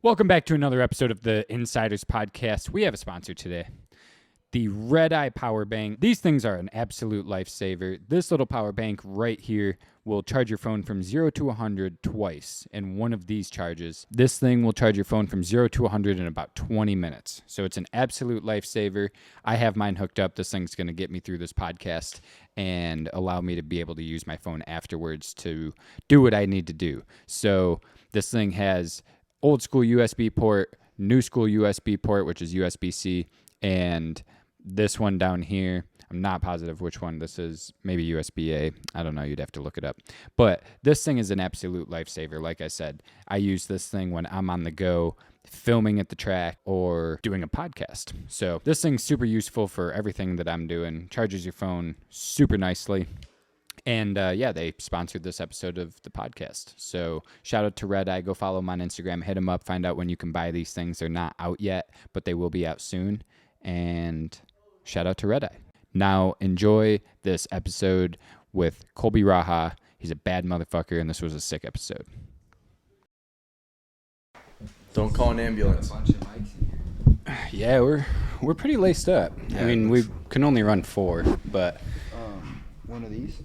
Welcome back to another episode of the Insiders Podcast. We have a sponsor today, the Red Eye Power Bank. These things are an absolute lifesaver. This little power bank right here will charge your phone from 0 to 100 twice in one of these charges. This thing will charge your phone from 0 to 100 in about 20 minutes. So it's an absolute lifesaver. I have mine hooked up. This thing's going to get me through this podcast and allow me to be able to use my phone afterwards to do what I need to do. So this thing has old school USB port, new school USB port, which is USB-C, and this one down here, I'm not positive which one this is, maybe USB-A. I don't know, you'd have to look it up. But this thing is an absolute lifesaver. Like I said, I use this thing when I'm on the go, filming at the track, or doing a podcast. So this thing's super useful for everything that I'm doing. Charges your phone super nicely. And they sponsored this episode of the podcast. So shout out to Red Eye. Go follow them on Instagram. Hit them up. Find out when you can buy these things. They're not out yet, but they will be out soon. And shout out to Red Eye. Now enjoy this episode with Colby Raha. He's a bad motherfucker, and this was a sick episode. Don't call an ambulance. Yeah, we're pretty laced up. Yeah, I mean, we can only run 4, but one of these.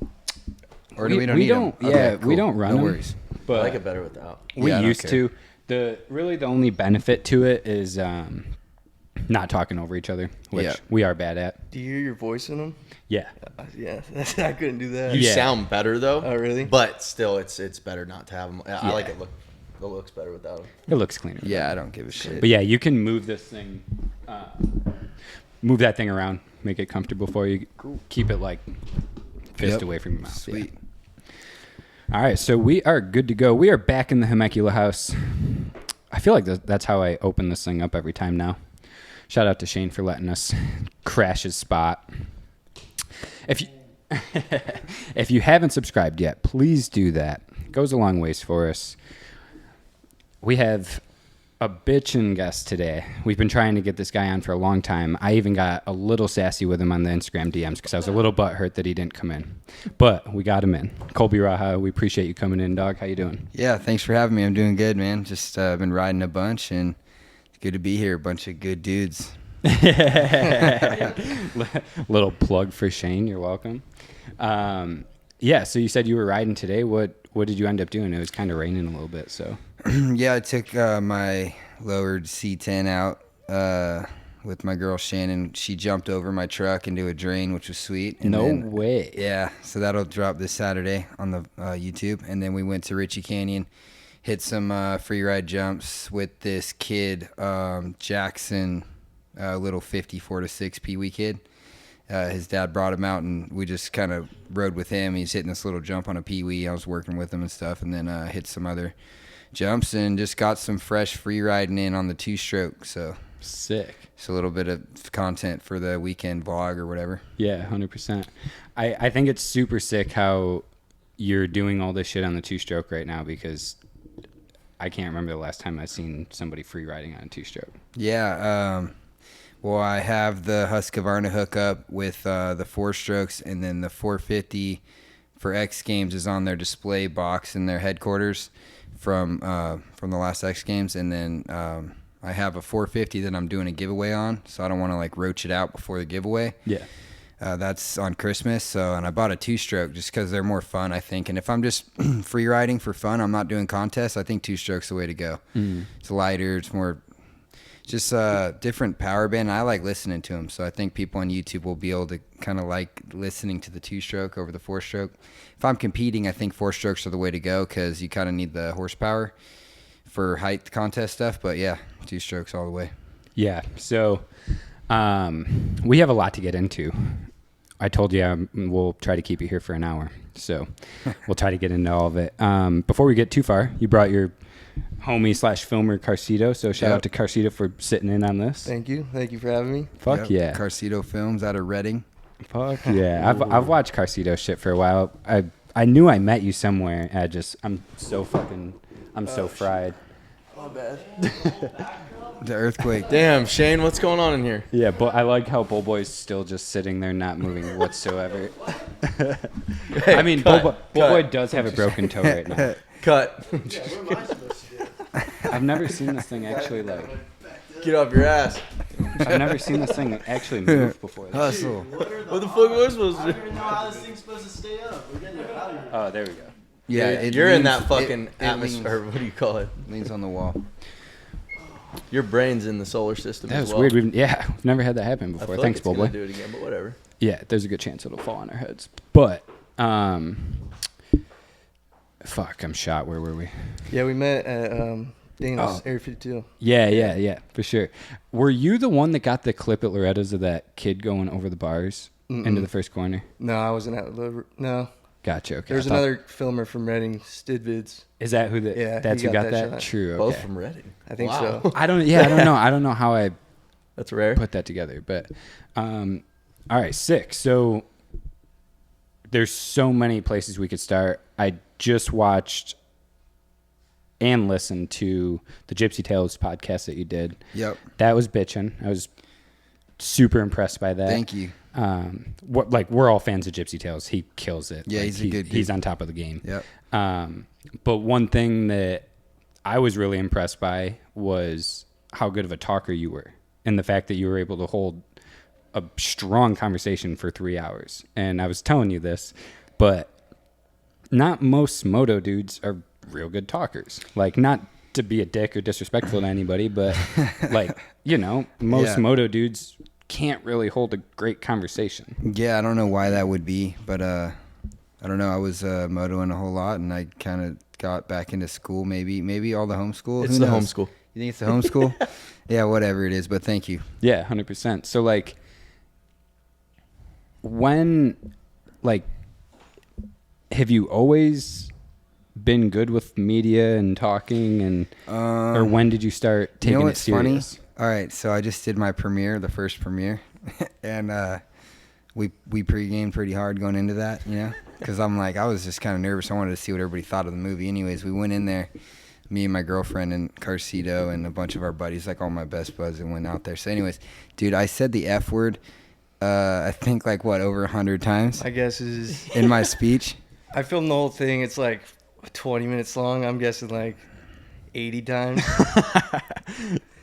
Or do we don't need them? Yeah, Okay, cool. we don't run No them. worries. But I like it better without. We Yeah, I don't used care. to. The only benefit to it is not talking over each other, which Yeah. we are bad at. Do you hear your voice in them? Yeah. Yeah, I couldn't do that. You Yeah. sound better though. Oh, really? But still, it's better not to have them. I Yeah. like it. It looks better without them. It looks cleaner. Yeah, I don't give a shit. But yeah, you can move this thing, move that thing around, make it comfortable for you. Keep it like fist Yep. away from your mouth. Sweet. Yeah. All right, so we are good to go. We are back in the Temecula house. I feel like that's how I open this thing up every time now. Shout out to Shane for letting us crash his spot. If you if you haven't subscribed yet, please do that. It goes a long ways for us. We have a bitchin' guest today. We've been trying to get this guy on for a long time. I even got a little sassy with him on the Instagram DMs because I was a little butthurt that he didn't come in. But we got him in. Colby Raha, we appreciate you coming in, dog. How you doing? Yeah, thanks for having me. I'm doing good, man. Just been riding a bunch, and it's good to be here. A bunch of good dudes. Little plug for Shane. You're welcome. Yeah, so you said you were riding today. What did you end up doing? It was kind of raining a little bit, so. Yeah, I took my lowered C10 out with my girl Shannon. She jumped over my truck into a drain, which was sweet. And No then, way. Yeah, so that'll drop this Saturday on the YouTube. And then we went to Ritchie Canyon, hit some free ride jumps with this kid, Jackson, little 54 to 6 Pee Wee kid. His dad brought him out, and we just kind of rode with him. He's hitting this little jump on a Pee Wee. I was working with him and stuff, and then hit some other jumps and just got some fresh free riding in on the 2-stroke. So Sick. it's a little bit of content for the weekend vlog or whatever. Yeah, 100%. I think it's super sick how you're doing all this shit on the 2-stroke right now because I can't remember the last time I've seen somebody free riding on a 2-stroke. Yeah. Well, I have the Husqvarna hookup with the 4-strokes, and then the 450 for XGames is on their display box in their headquarters from the last XGames, and then I have a 450 that I'm doing a giveaway on, so I don't want to like roach it out before the giveaway. Yeah. That's on Christmas, and I bought a 2-stroke just because they're more fun, I think. And if I'm just free riding for fun, I'm not doing contests, I think 2-stroke's the way to go. It's lighter, it's more just a different power band. I like listening to them, so I think people on YouTube will be able to kind of like listening to the 2-stroke over the 4-stroke. If I'm competing, I think 4-strokes are the way to go because you kind of need the horsepower for height contest stuff. But yeah, 2-strokes all the way. Yeah. So we have a lot to get into. I told you we'll try to keep you here for an hour, so we'll try to get into all of it. Before we get too far, you brought your homie / filmer Carcito, so shout out to Carcito for sitting in on this. Thank you for having me. Fuck yeah. Carcito Films out of Reading. Fuck yeah. I've watched Carcito shit for a while. I knew I met you somewhere. I'm so fried. My bad. The earthquake. Damn, Shane, what's going on in here? Yeah, but I like how Bull Boy's still just sitting there not moving whatsoever. I mean, cut, Bull Boy does have a broken toe right now. Cut. Yeah, what am I supposed to do? I've never seen this thing actually like. Get off your ass. I've never seen this thing actually move before. Hustle. What the fuck was I supposed to I don't do? even know how this thing's supposed to stay up. We're getting it out of here. Oh, there we go. Yeah, You're in leans- that fucking it atmosphere. What do you call it? Leans on the wall. Your brain's in the solar system That as was well. weird. We've never had that happen I before. feel like Thanks, it's gonna Bullboy. do it again, but whatever. Yeah, there's a good chance it'll fall on our heads. But fuck, I'm shot. Where were we? Yeah, we met at Dana's Oh. Area 52. Yeah, for sure. Were you the one that got the clip at Loretta's of that kid going over the bars into the first corner? No, I wasn't at No. Gotcha. Okay. There's I thought- another filmer from Reading, Stidvids. Is that who the? Yeah, that's he who got got that that. shot. True. Okay. Both from Reading. I think Wow. so. I don't. Yeah, I don't know. I don't know how I That's rare. put that together. But all right, 6. So there's so many places we could start. I just watched and listened to the Gypsy Tales podcast that you did. Yep. That was bitchin'. I was super impressed by that. Thank you. We're all fans of Gypsy Tales. He kills it. Yeah, Like, he's a good dude. He's on top of the game. Yep. But one thing that I was really impressed by was how good of a talker you were, and the fact that you were able to hold a strong conversation for 3 hours. And I was telling you this, but not most moto dudes are real good talkers. Like, not to be a dick or disrespectful to anybody, but like, most Yeah. moto dudes can't really hold a great conversation. Yeah, I don't know why that would be, but I don't know. I was motoing a whole lot, and I kind of got back into school. Maybe all the homeschool. It's Who the knows? homeschool. You think it's the homeschool? Yeah, whatever it is. But thank you. Yeah, 100%. So like, have you always been good with media and talking, and or when did you start taking You know it what's funny? serious? All right, so I just did my premiere, the first premiere, and we pre-gamed pretty hard going into that, because I was just kind of nervous. I wanted to see what everybody thought of the movie. Anyways, we went in there, me and my girlfriend and Carcito and a bunch of our buddies, like all my best buds, and went out there. So anyways, dude, I said the F word, I think over 100 times I guess is in my speech. I filmed the whole thing. It's like 20 minutes long. I'm guessing like 80 times.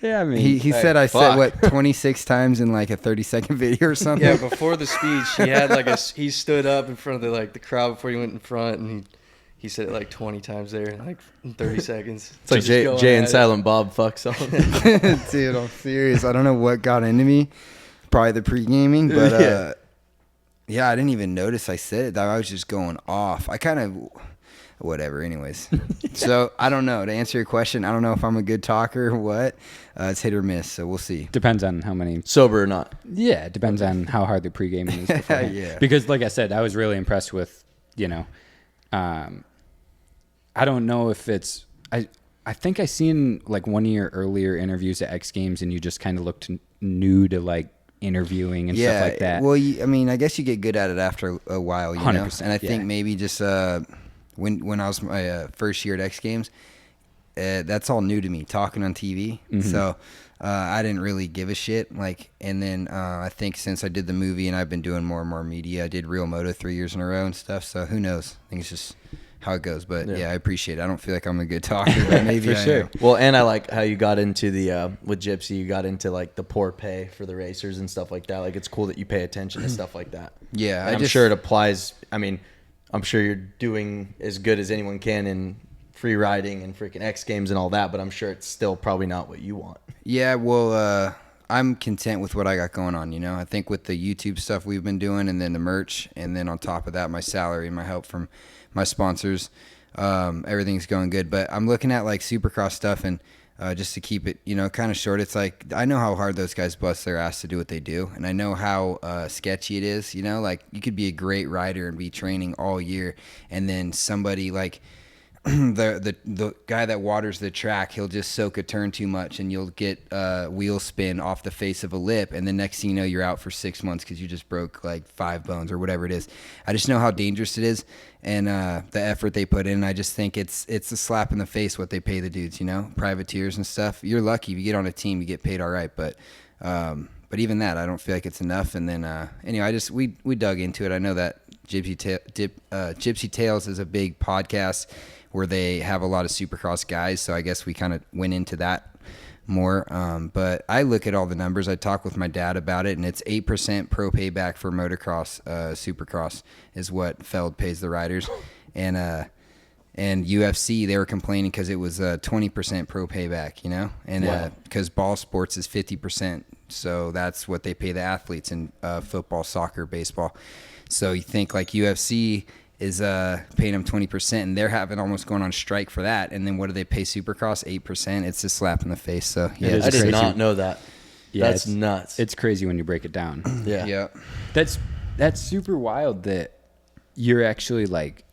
Yeah, I mean, He said I fuck. said 26 times in like a 30-second video or something. Yeah, before the speech, he had he stood up in front of the crowd before he went in front, and he said it like 20 times there, like in 30 seconds. It's like Just Jay going and at it. Silent Bob fuck song. Dude, I'm serious. I don't know what got into me. Probably the pre-gaming, but yeah, I didn't even notice I said it. I was just going off. I kind of, whatever. Anyways, so I don't know. To answer your question, I don't know if I'm a good talker or what. It's hit or miss, so we'll see. depends on how many. Sober or not. Yeah, it depends on how hard the pre-gaming is. beforehand. Yeah. Because like I said, I was really impressed with, I don't know if it's, I think I seen like one of your earlier interviews at X Games, and you just kind of looked new to like interviewing and stuff like that. Well, I guess you get good at it after a while, 100%, And I think yeah. maybe just when I was my first year at X Games, that's all new to me, talking on TV. Mm-hmm. So I didn't really give a shit. And then I think since I did the movie and I've been doing more and more media, I did Real Moto 3 years in a row and stuff. So who knows? I think it's just how it goes. But yeah, I appreciate it. I don't feel like I'm a good talker, but maybe For I sure. am. Well, and I like how you got into the with Gypsy. You got into like the poor pay for the racers and stuff like that. Like, it's cool that you pay attention to stuff like that. Yeah, And I'm sure it applies. I mean, I'm sure you're doing as good as anyone can in free riding and freaking X Games and all that. But I'm sure it's still probably not what you want. Yeah, well, I'm content with what I got going on, I think with the YouTube stuff we've been doing, and then the merch, and then on top of that, my salary and my help from my sponsors, everything's going good. But I'm looking at like Supercross stuff, and just to keep it, kind of short, it's like I know how hard those guys bust their ass to do what they do, and I know how sketchy it is, like you could be a great rider and be training all year, and then somebody like the guy that waters the track, he'll just soak a turn too much, and you'll get wheel spin off the face of a lip, and the next thing you know, you're out for 6 months because you just broke like 5 bones or whatever it is. I just know how dangerous it is, and the effort they put in. I just think it's a slap in the face what they pay the dudes, privateers and stuff. You're lucky if you get on a team, you get paid all right, but even that, I don't feel like it's enough. And then anyway, we dug into it. I know that Gypsy Tales is a big podcast. where they have a lot of supercross guys. So I guess we kind of went into that more. But I look at all the numbers. I talk with my dad about it, and it's 8% pro payback for motocross. Supercross is what Feld pays the riders. And UFC, they were complaining because it was 20% pro payback, you know? And because ball sports is 50%. So that's what they pay the athletes in football, soccer, baseball. So you think like UFC is paying them 20%, and they're having almost going on strike for that. And then what do they pay Supercross? 8%. It's a slap in the face. So yeah, is I did crazy. not know that. Yeah, That's nuts. It's crazy when you break it down. Yeah. yeah. That's super wild that you're actually like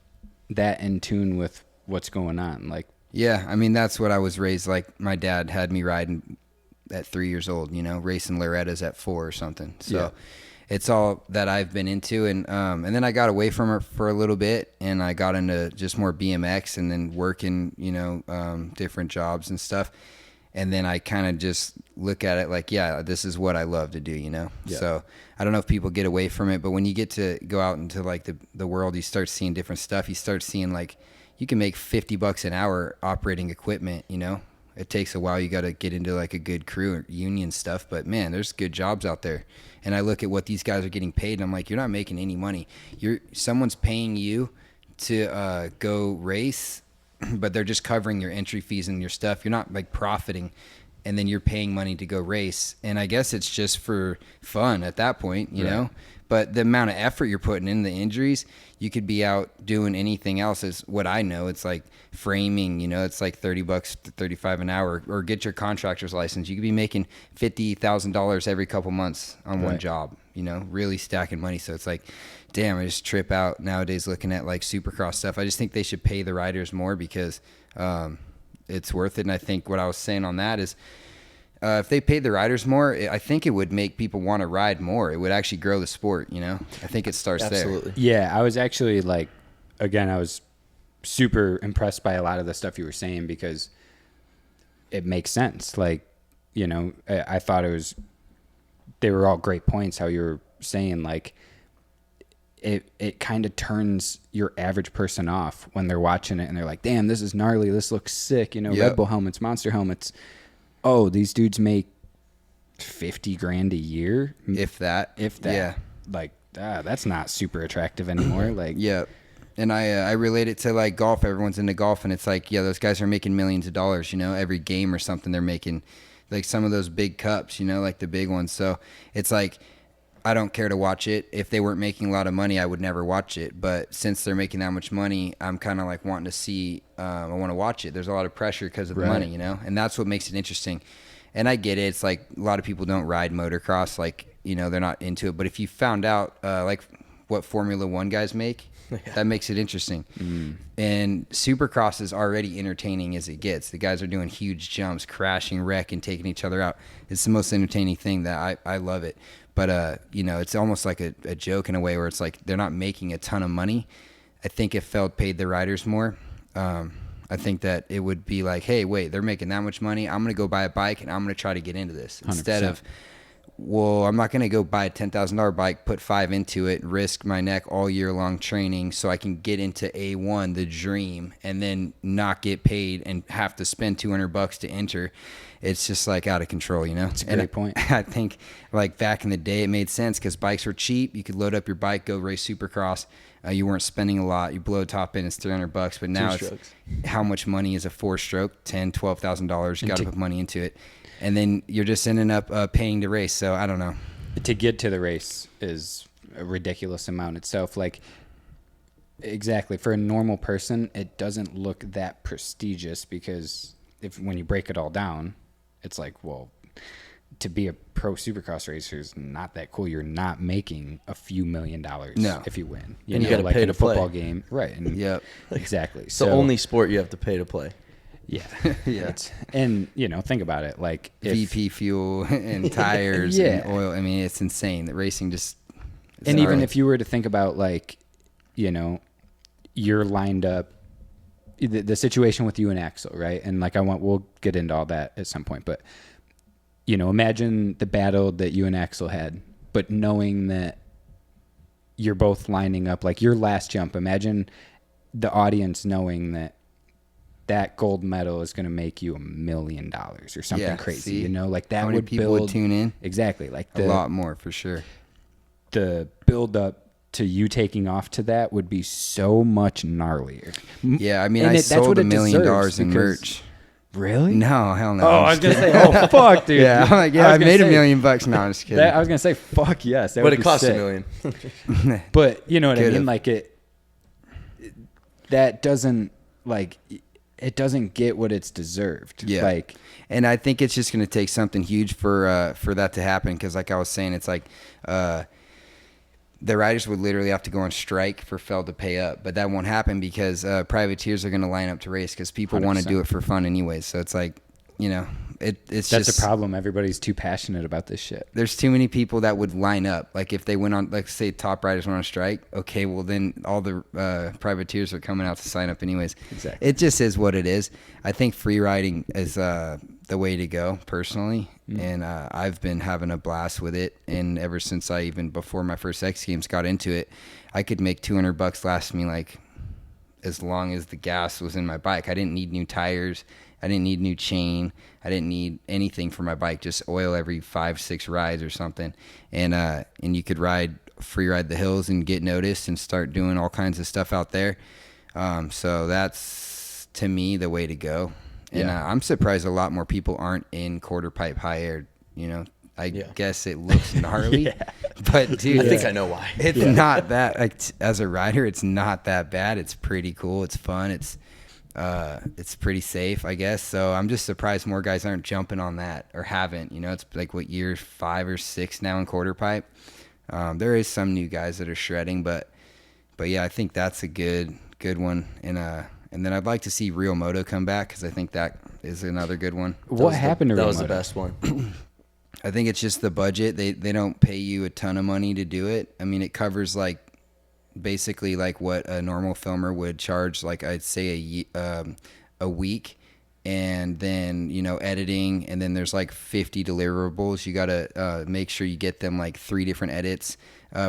that in tune with what's going on. Like, Yeah, I mean, that's what I was raised like. My dad had me riding at 3 years old, you know, racing Loretta's at 4 or something. So Yeah. it's all that I've been into. And then I got away from it for a little bit, and I got into just more BMX and then working, you know, different jobs and stuff. And then I kind of just look at it like, yeah, this is what I love to do, you know? Yeah. So I don't know if people get away from it, but when you get to go out into like the world, you start seeing different stuff. You start seeing like you can make $50 an hour operating equipment, you know? It takes a while. You got to get into like a good crew or union stuff, but man, there's good jobs out there. And I look at what these guys are getting paid, and I'm like, you're not making any money. Someone's paying you to go race, but they're just covering your entry fees and your stuff. You're not like profiting, and then you're paying money to go race. And I guess it's just for fun at that point, you know? But the amount of effort you're putting in, the injuries, you could be out doing anything else is what I know. It's like framing, you know, it's like $30 to $35 an hour, or get your contractor's license. You could be making $50,000 every couple months on one job, you know, really stacking money. So it's like, damn, I just trip out nowadays looking at like Supercross stuff. I just think they should pay the riders more because it's worth it. And I think what I was saying on that is, if they paid the riders more, I think it would make people want to ride more. It would actually grow the sport, you know? I think it starts Absolutely. yeah, I was actually like, again, I was super impressed by a lot of the stuff you were saying because it makes sense. Like, you know, I thought they were all great points, how you were saying, like, it kind of turns your average person off when they're watching it and they're like, damn, this is gnarly. This looks sick. You know, Red Bull helmets, Monster helmets. Oh, these dudes make $50,000 a year. If that. Yeah. Like, that's not super attractive anymore. Like, Yeah. And I relate it to like golf. Everyone's into golf, and it's like, yeah, those guys are making millions of dollars, you know, every game or something. They're making like some of those big cups, you know, like the big ones. So it's like, I don't care to watch it. If they weren't making a lot of money, I would never watch it. But since they're making that much money, I'm kind of like wanting to see, I want to watch it. There's a lot of pressure because of the money, you know, and that's what makes it interesting. And I get it. It's like a lot of people don't ride motocross. Like, you know, they're not into it. But if you found out like what Formula One guys make, that makes it interesting. And Supercross is already entertaining as it gets. The guys are doing huge jumps, crashing, wrecking, taking each other out. It's the most entertaining thing that I love it. But, you know, it's almost like a joke in a way where it's like they're not making a ton of money. I think if Feld paid the riders more, I think that it would be like, hey, wait, they're making that much money. I'm going to go buy a bike, and I'm going to try to get into this. 100%. Instead of, well, I'm not going to go buy a $10,000 bike, put 5 into it, risk my neck all year long training so I can get into A1, the dream, and then not get paid and have to spend $200 to enter. It's just like out of control, you know? It's a great point. I think like back in the day, it made sense because bikes were cheap. You could load up your bike, go race Supercross. You weren't spending a lot. You blow top in, it's $300. But now it's how much money is a 4-stroke? $10,000, $12,000. You got to put money into it. And then you're just ending up paying to race. So I don't know. To get to the race is a ridiculous amount itself. Like, exactly. For a normal person, it doesn't look that prestigious because when you break it all down, it's like, well, to be a pro Supercross racer is not that cool. You're not making a few $1 million if you win. And you got to like pay in to a football play. game. Right. And exactly. It's the only sport you have to pay to play. Yeah. And, you know, think about it. Like VP fuel and tires and oil. I mean, it's insane that racing just. And even if you were to think about, like, you know, you're lined up, the situation with you and Axel, right? And like we'll get into all that at some point, but you know, imagine the battle that you and Axel had, but knowing that you're both lining up, like your last jump, imagine the audience knowing that that gold medal is going to make you $1 million or something Yeah, crazy. see? You know, like that How many would people build would tune in? exactly like A lot more for sure. the build up to you taking off to that would be so much gnarlier. Yeah, I mean, And I that's sold what $1 it million deserves in because- merch. Really? No, hell no. Oh, I'm I was just gonna kidding. say, oh fuck, dude. Yeah, I'm like, yeah, I was made gonna $1 say- million bucks. No, I'm just kidding. I was gonna say, fuck yes, that But would it be costs sick. $1 million. But you know what I Could've. mean? Like that doesn't it doesn't get what it's deserved. Yeah. Like And I think it's just going to take something huge for that to happen. Because like I was saying, it's like the riders would literally have to go on strike for Feld to pay up. But that won't happen because privateers are going to line up to race because people want to 100%. do it for fun anyways. So it's like, you know, it's that's just a problem. Everybody's too passionate about this shit. there's too many people that would line up. Like if they went on, like say top riders went on strike, okay, well then all the privateers are coming out to sign up anyways. Exactly. It just is what it is. I think free riding is the way to go personally, and I've been having a blast with it. And ever since even before my first X Games got into it, I could make $200 last me like as long as the gas was in my bike. I didn't need new tires. I didn't need new chain. I didn't need anything for my bike. Just oil every 5-6 rides or something, and you could free ride the hills and get noticed and start doing all kinds of stuff out there. So that's to me the way to go. And I'm surprised a lot more people aren't in quarter pipe high air. You know, I guess it looks gnarly, but dude, I think I know why. it's not that. Like as a rider, it's not that bad. It's pretty cool. It's fun. It's pretty safe, I guess. So I'm just surprised more guys aren't jumping on that or haven't. You know, it's like what year 5 or 6 now in quarter pipe. There is some new guys that are shredding, but yeah, I think that's a good one. And then I'd like to see Real Moto come back because I think that is another good one. What happened to That Real was the Moto? best one. I think it's just the budget. They don't pay you a ton of money to do it. I mean, it covers like basically like what a normal filmer would charge, like I'd say a week, and then editing, and then there's like 50 deliverables. You gotta make sure you get them like 3 different edits,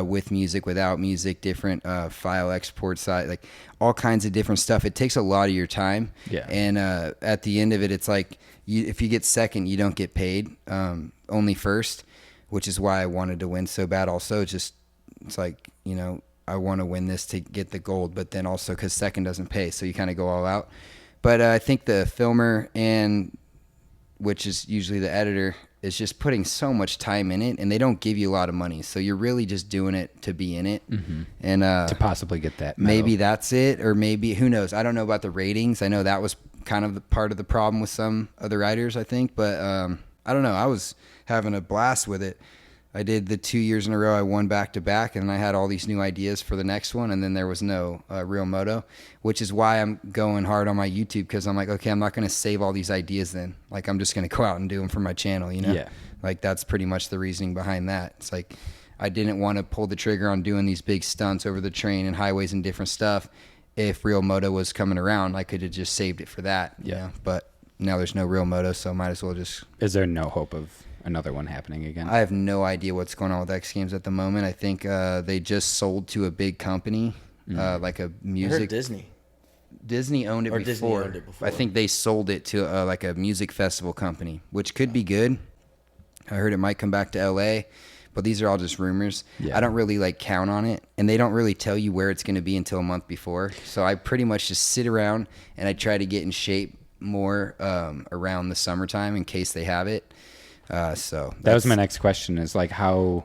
with music, without music, different file export side, like all kinds of different stuff. It takes a lot of your time. Yeah. And at the end of it, it's like if you get second, you don't get paid, only first, which is why I wanted to win so bad. Also, it's like, I want to win this to get the gold, but then also because second doesn't pay, so you kind of go all out. But I think the filmer, and which is usually the editor, is just putting so much time in it, and they don't give you a lot of money, so you're really just doing it to be in it. And To possibly get that medal. maybe that's it, or maybe who knows. I don't know about the ratings. I know that was kind of part of the problem with some other writers, I think, but I don't know. I was having a blast with it. I did the 2 years in a row. I won back to back, and I had all these new ideas for the next one. And then there was no Real Moto, which is why I'm going hard on my YouTube, because I'm like, okay, I'm not going to save all these ideas then. Like, I'm just going to go out and do them for my channel, Yeah. Like, that's pretty much the reasoning behind that. It's like, I didn't want to pull the trigger on doing these big stunts over the train and highways and different stuff. If Real Moto was coming around, I could have just saved it for that. Yeah. But now there's no Real Moto, so might as well just... Is there no hope of another one happening again? I have no idea what's going on with X Games at the moment. I think they just sold to a big company, like a I heard music. Disney. Disney owned it Or before. Disney owned it before. I think they sold it to like a music festival company, which could be good. I heard it might come back to LA, but these are all just rumors. Yeah. I don't really like count on it, and they don't really tell you where it's going to be until a month before. So I pretty much just sit around and I try to get in shape more around the summertime in case they have it. So That was my next question, is like how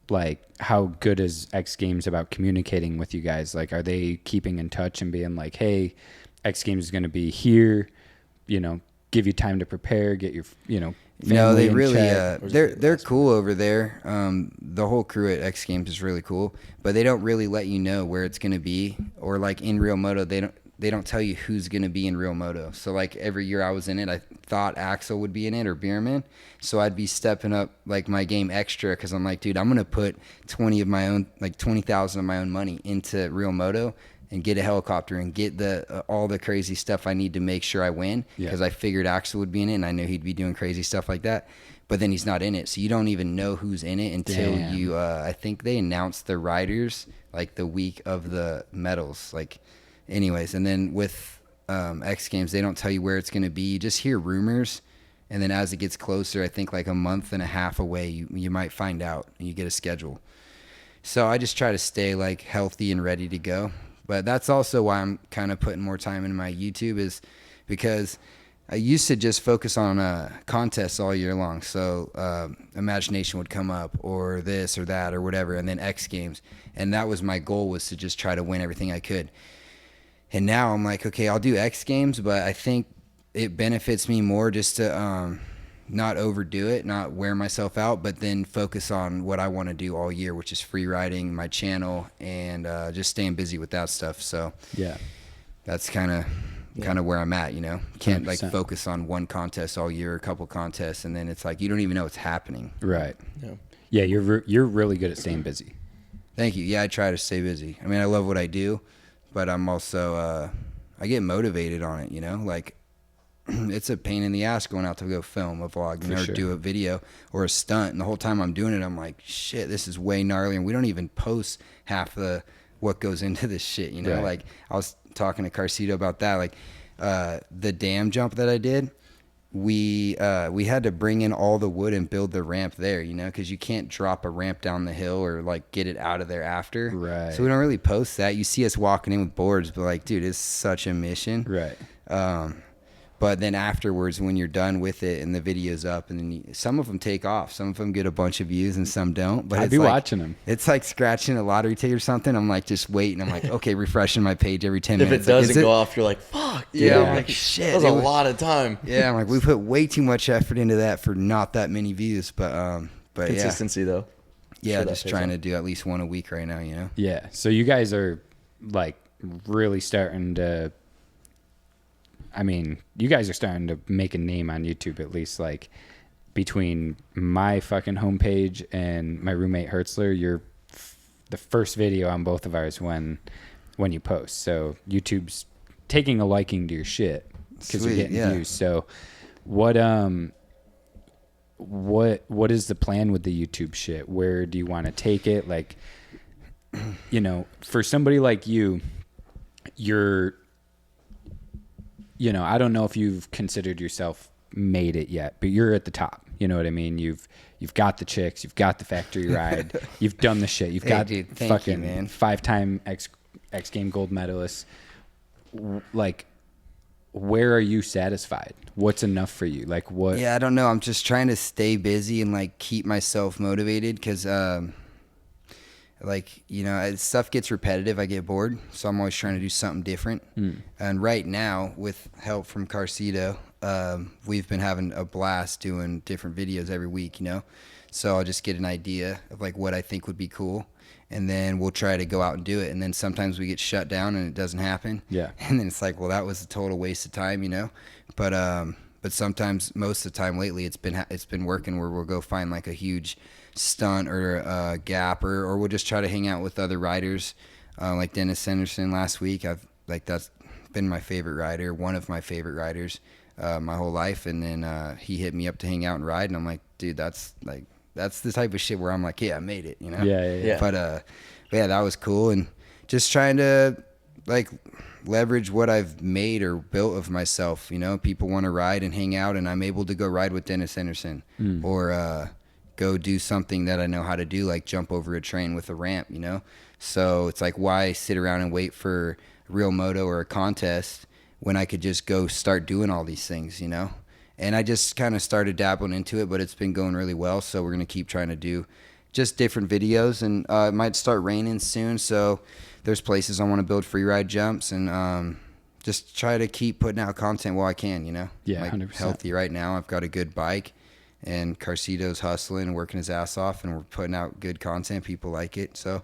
good is X Games about communicating with you guys? Like, are they keeping in touch and being like, hey, X Games is going to be here, give you time to prepare, get your, No, they family in really check? they're cool over there. The whole crew at X Games is really cool, but they don't really let you know where it's going to be, or like in Real Moto, they don't tell you who's going to be in Real Moto. So like every year I was in it, I thought Axel would be in it or Bierman. So I'd be stepping up like my game extra, because I'm like, dude, I'm going to put 20,000 of my own money into Real Moto and get a helicopter and get all the crazy stuff I need to make sure I win, because I figured Axel would be in it and I knew he'd be doing crazy stuff like that. But then he's not in it, so you don't even know who's in it until you I think they announced the riders like the week of the medals, like anyways. And then with X Games, they don't tell you where it's going to be. You just hear rumors. And then as it gets closer, I think like a month and a half away, you might find out and you get a schedule. So I just try to stay like healthy and ready to go. But that's also why I'm kind of putting more time into my YouTube, is because I used to just focus on contests all year long. So Imagination would come up, or this or that or whatever, and then X Games. And that was my goal, was to just try to win everything I could. And now I'm like, okay, I'll do X Games, but I think it benefits me more just to not overdo it, not wear myself out, but then focus on what I want to do all year, which is free riding, my channel, and just staying busy with that stuff. So Yeah. that's kind of where I'm at, Can't 100%. like focus on one contest all year, a couple contests, and then it's like you don't even know what's happening. Right. Yeah. Yeah, you're really good at staying busy. Thank you. Yeah, I try to stay busy. I mean, I love what I do, but I'm also I get motivated on it, like it's a pain in the ass going out to go film a vlog, or sure. do a video or a stunt. And the whole time I'm doing it, I'm like, shit, this is way gnarly. And we don't even post half what goes into this shit, Right. Like I was talking to Carcito about that. Like the dam jump that I did, we had to bring in all the wood and build the ramp there, because you can't drop a ramp down the hill or like get it out of there after. Right. So we don't really post that. You see us walking in with boards, but like, dude, it's such a mission. Right. But then afterwards, when you're done with it and the video's up, and then some of them take off, some of them get a bunch of views and some don't. But I'd it's be like, watching them. It's like scratching a lottery ticket or something. I'm like just waiting. I'm like, okay, refreshing my page every 10 If it minutes. Like, doesn't go off, you're like, fuck. Dude. Yeah, Yeah. I'm like, shit. That was a lot of time. Yeah, I'm like, we put way too much effort into that for not that many views. But Consistency, though. yeah, Sure that just pays trying off. to do at least one a week right now, Yeah. So you guys are like really starting to, I mean, you guys are starting to make a name on YouTube, at least like between my fucking homepage and my roommate Hertzler. You're the first video on both of ours when you post. So YouTube's taking a liking to your shit because you're Sweet, getting yeah. views. So what is the plan with the YouTube shit? Where do you want to take it? Like, for somebody like you, I don't know if you've considered yourself made it yet, but you're at the top. You know what I mean? You've got the chicks, you've got the factory ride, you've done the shit. You've Hey, got dude, thank fucking you, man. 5-time X Game gold medalist. Like, where are you satisfied? What's enough for you? Like what? Yeah, I don't know. I'm just trying to stay busy and like keep myself motivated, because stuff gets repetitive. I get bored, so I'm always trying to do something different. And right now, with help from Carcito, we've been having a blast doing different videos every week, so I'll just get an idea of like what I think would be cool, and then we'll try to go out and do it. And then sometimes we get shut down and it doesn't happen. Yeah. And then it's like, well, that was a total waste of time, but sometimes, most of the time lately, it's been working, where we'll go find like a huge stunt or a gap, or we'll just try to hang out with other riders, like Dennis Sanderson last week. That's been my favorite rider, one of my favorite riders, my whole life. And then he hit me up to hang out and ride, and I'm like, dude, that's the type of shit where I'm like, yeah, I made it, Yeah. But yeah, that was cool. And just trying to like leverage what I've made or built of myself. People want to ride and hang out, and I'm able to go ride with Dennis Anderson, or go do something that I know how to do, like jump over a train with a ramp, So it's like, why sit around and wait for Real Moto or a contest when I could just go start doing all these things, And I just kind of started dabbling into it, but it's been going really well. So we're going to keep trying to do just different videos, and it might start raining soon. So there's places I want to build free ride jumps, and just try to keep putting out content while I can, Yeah, like 100%. healthy right now. I've got a good bike, and Carcito's hustling and working his ass off, and we're putting out good content. People like it. So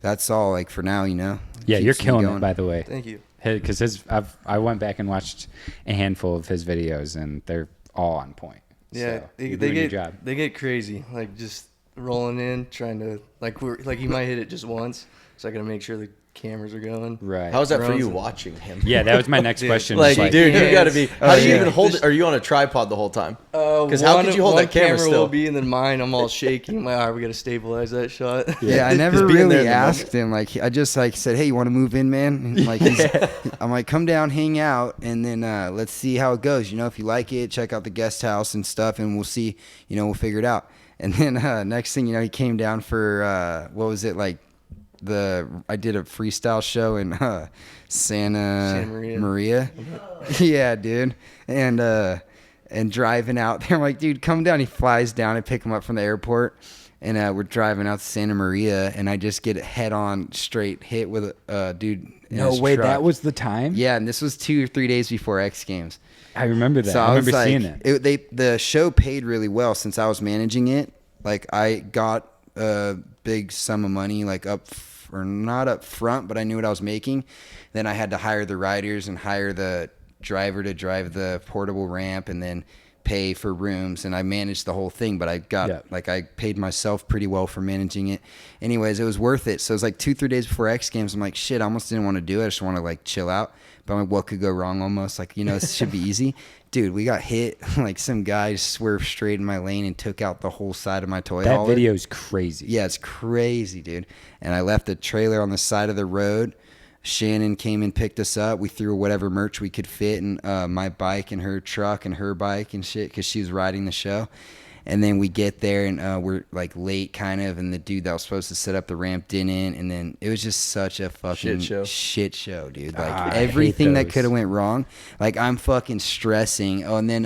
that's all, like, for now, Yeah, Keeps you're me killing it, going. by the way. Thank you. Because I went back and watched a handful of his videos, and they're all on point. Yeah, So, they you're doing your get job. they get crazy, like just rolling in, trying to like you might hit it just once, so I gotta make sure cameras are going. Right. How's that for Drones you and- watching him? Yeah, that was my next question. Like, was dude, you hands. gotta be. How do you yeah. even hold it? Are you on a tripod the whole time? Because how could you hold that camera still? will be, and then mine, I'm all shaky. I'm like, all right, we got to stabilize that shot. Yeah, I never Just being there really in the asked him. Like, I just like said, "Hey, you want to move in, man?" And, like, I'm like, "Come down, hang out, and then let's see how it goes. You know, if you like it, check out the guest house and stuff, and we'll see. You know, we'll figure it out." And then next thing you know, he came down for what was it like? I did a freestyle show in Santa Maria. Yeah, dude, and driving out there, I'm like, dude, come down. He flies down. I pick him up from the airport, and we're driving out to Santa Maria, and I just get a head-on straight hit with a dude. In No his way, truck. that was the time? Yeah, and this was 2 or 3 days before X Games. I remember that. So I remember was like, seeing that. The show paid really well since I was managing it. Like, I got a big sum of money, like or not up front, but I knew what I was making. Then I had to hire the riders and hire the driver to drive the portable ramp, and then pay for rooms, and I managed the whole thing. But I got I paid myself pretty well for managing it. Anyways, it was worth it. So it was like 2-3 days before X Games. I'm like, shit, I almost didn't want to do it. I just want to like chill out. But I'm like, what could go wrong? Almost like, you know, this should be easy. Dude, we got hit. Like, some guy swerved straight in my lane and took out the whole side of my toy That hauler. video is crazy. Yeah, it's crazy, dude. And I left the trailer on the side of the road. Shannon came and picked us up. We threw whatever merch we could fit in my bike and her truck and her bike and shit, because she was riding the show. And then we get there, and we're like late kind of, and the dude that was supposed to set up the ramp didn't. And then it was just such a fucking shit show, dude. Like, everything that could have went wrong. Like, I'm fucking stressing. Oh, and then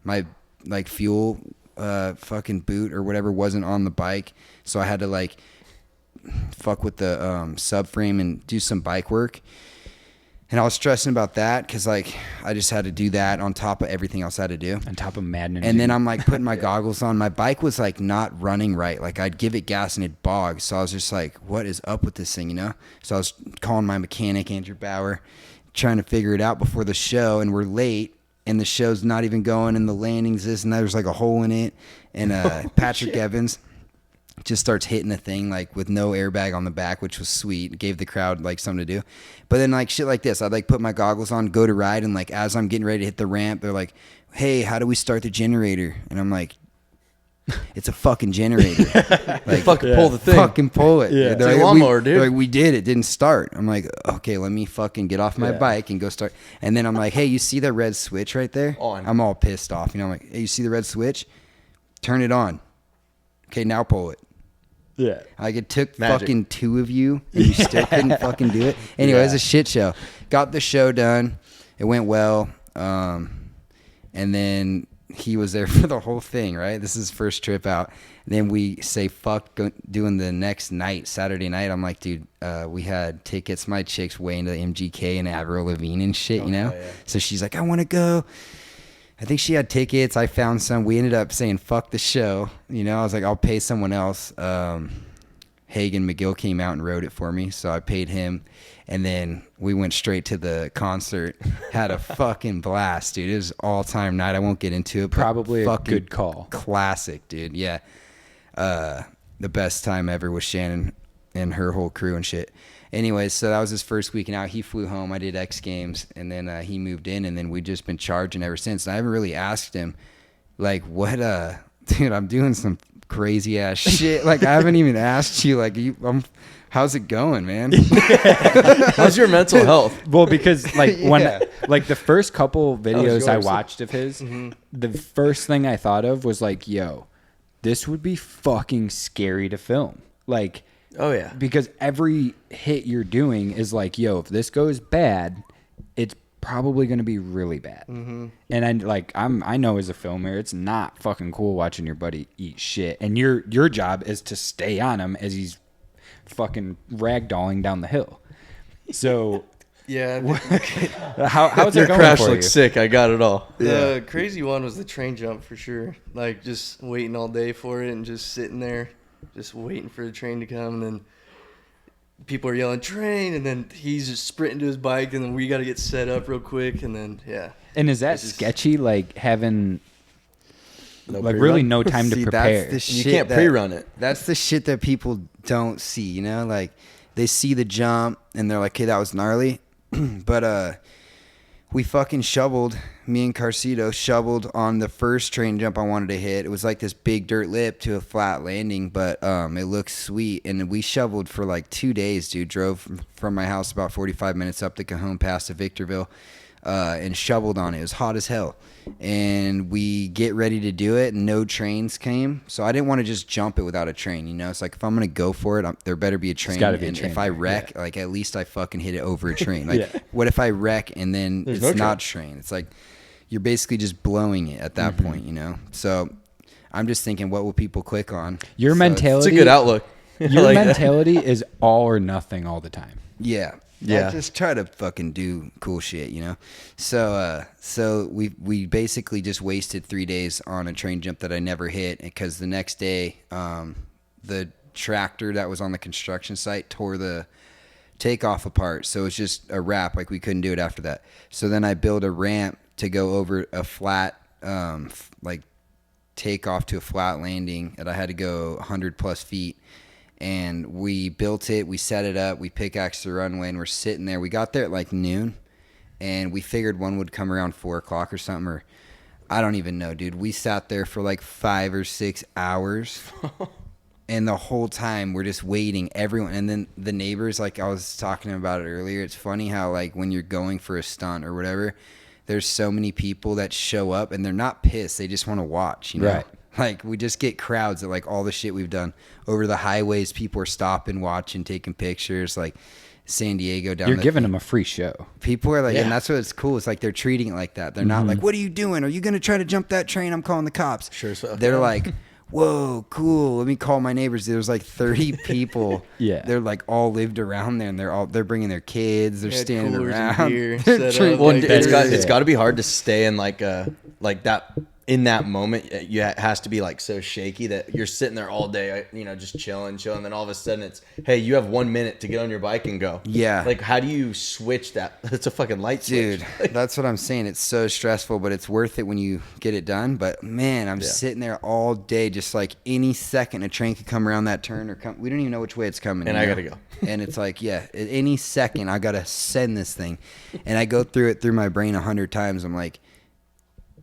my like fuel fucking boot or whatever wasn't on the bike, so I had to like fuck with the subframe and do some bike work. And I was stressing about that because, like, I just had to do that on top of everything else I had to do. On top of Madden. And then I'm, like, putting my goggles on. My bike was, like, not running right. Like, I'd give it gas and it'd bog. So I was just like, what is up with this thing, you know? So I was calling my mechanic, Andrew Bauer, trying to figure it out before the show. And we're late, and the show's not even going, and the landing's this, and there's, like, a hole in it. And Patrick Evans just starts hitting the thing like with no airbag on the back, which was sweet. It gave the crowd like something to do. But then like shit like this, I'd like put my goggles on, go to ride, and like as I'm getting ready to hit the ramp, they're like, hey, how do we start the generator? And I'm like, it's a fucking generator. Like, Fucking pull the thing. Fucking pull it. Yeah. They're It's a like, lawnmower, dude. they're like, we did it didn't start. I'm like, okay, let me fucking get off my bike and go start. And then I'm like, hey, you see that red switch right there? On. I'm all pissed off. You know, I'm like, hey, you see the red switch? Turn it on. Okay, now pull it. Yeah. Like, it took Magic. fucking 2 of you, and you still couldn't fucking do it. Anyway, it was a shit show. Got the show done. It went well. And then he was there for the whole thing, right? This is his first trip out. And then we say, fuck, doing the next night, Saturday night. I'm like, dude, we had tickets. My chick's way into MGK and Avril Lavigne and shit, you know? yeah. So she's like, I want to go. I think she had tickets. I found some. We ended up saying, fuck the show. You know, I was like, I'll pay someone else. Hagen McGill came out and wrote it for me, so I paid him. And then we went straight to the concert. Had a fucking blast, dude. It was all-time night. I won't get into it. But Probably a fucking good call. Classic, dude. Yeah. The best time ever with Shannon and her whole crew and shit. Anyways, so that was his first weekend out. He flew home. I did X Games, and then he moved in, and then we've just been charging ever since. And I haven't really asked him, like, what, dude, I'm doing some crazy ass shit. Like, I haven't even asked you, like, how's it going, man? How's your mental health? Well, because like when Yeah. like the first couple videos I yours. watched of his, the first thing I thought of was like, yo, this would be fucking scary to film. Like, Oh yeah. because every hit you're doing is like, yo, if this goes bad, it's probably going to be really bad. And I know as a filmer, it's not fucking cool watching your buddy eat shit. And your job is to stay on him as he's fucking ragdolling down the hill. So Yeah. how's Your it going crash for looks you? sick. I got it all. The crazy one was the train jump for sure. Like, just waiting all day for it and just sitting there, just waiting for the train to come. And then people are yelling, train. And then he's just sprinting to his bike. And then we got to get set up real quick. And then, yeah. And is that It's just- sketchy? Like having No like pre-run? really no time to See, prepare. That's the You shit can't that- pre-run it. That's the shit that people don't see, you know? Like, they see the jump and they're like, okay, that was gnarly. But we fucking shoveled, me and Carcito shoveled on the first train jump I wanted to hit. It was like this big dirt lip to a flat landing, but it looked sweet. And we shoveled for like 2 days, dude. Drove from my house about 45 minutes up the Cajon Pass to Victorville and shoveled on it. It was hot as hell. And we get ready to do it, and no trains came. So I didn't want to just jump it without a train, you know? It's like, if I'm going to go for it, there better be a train. gotta be a and train if I there, wreck, yeah. like, at least I fucking hit it over a train. Like, Yeah. what if I wreck and then There's it's no not train? It's like, you're basically just blowing it at that point, you know? So I'm just thinking, what will people click on? Your So mentality. It's a good outlook. Your Like that. mentality is all or nothing all the time. Yeah. Yeah. I just try to fucking do cool shit, you know? So we basically just wasted 3 days on a train jump that I never hit, because the next day the tractor that was on the construction site tore the takeoff apart. So it's just a wrap. Like, we couldn't do it after that. So then I built a ramp to go over a flat, like, takeoff to a flat landing, and I had to go 100 plus feet. And we built it, we set it up, we pickaxed the runway, and we're sitting there. We got there at like noon, and we figured one would come around 4 o'clock or something, or I don't even know, dude. We sat there for like 5 or 6 hours, and the whole time we're just waiting, everyone. And then the neighbors, like I was talking about it earlier, it's funny how, like, when you're going for a stunt or whatever, there's so many people that show up, and they're not pissed, they just want to watch, you know? Right. Like, we just get crowds at, like, all the shit we've done. Over the highways, people are stopping, watching, taking pictures. Like, San Diego down You're the... giving them a free show. People are like, Yeah. and that's what's cool. It's like they're treating it like that. They're not like, what are you doing? Are you going to try to jump that train? I'm calling the cops. Sure as fuck. They're like, whoa, cool. Let me call my neighbors. There's like 30 people. Yeah. They're like all lived around there, and they're bringing their kids. They're Had standing coolers and around. beer They're set drinking- up, Well, like, it's Yeah. got to be hard to stay in like that in that moment. It has to be like so shaky that you're sitting there all day, you know, just chilling. Then all of a sudden it's, hey, you have 1 minute to get on your bike and go. Yeah. Like, how do you switch that? It's a fucking light switch. Dude, that's what I'm saying. It's so stressful, but it's worth it when you get it done. But man, I'm Yeah. sitting there all day, just like any second a train could come around that turn or come. We don't even know which way it's coming. And you I know? gotta go. And it's like, yeah, at any second I gotta send this thing, and I go through my brain 100 times. I'm like,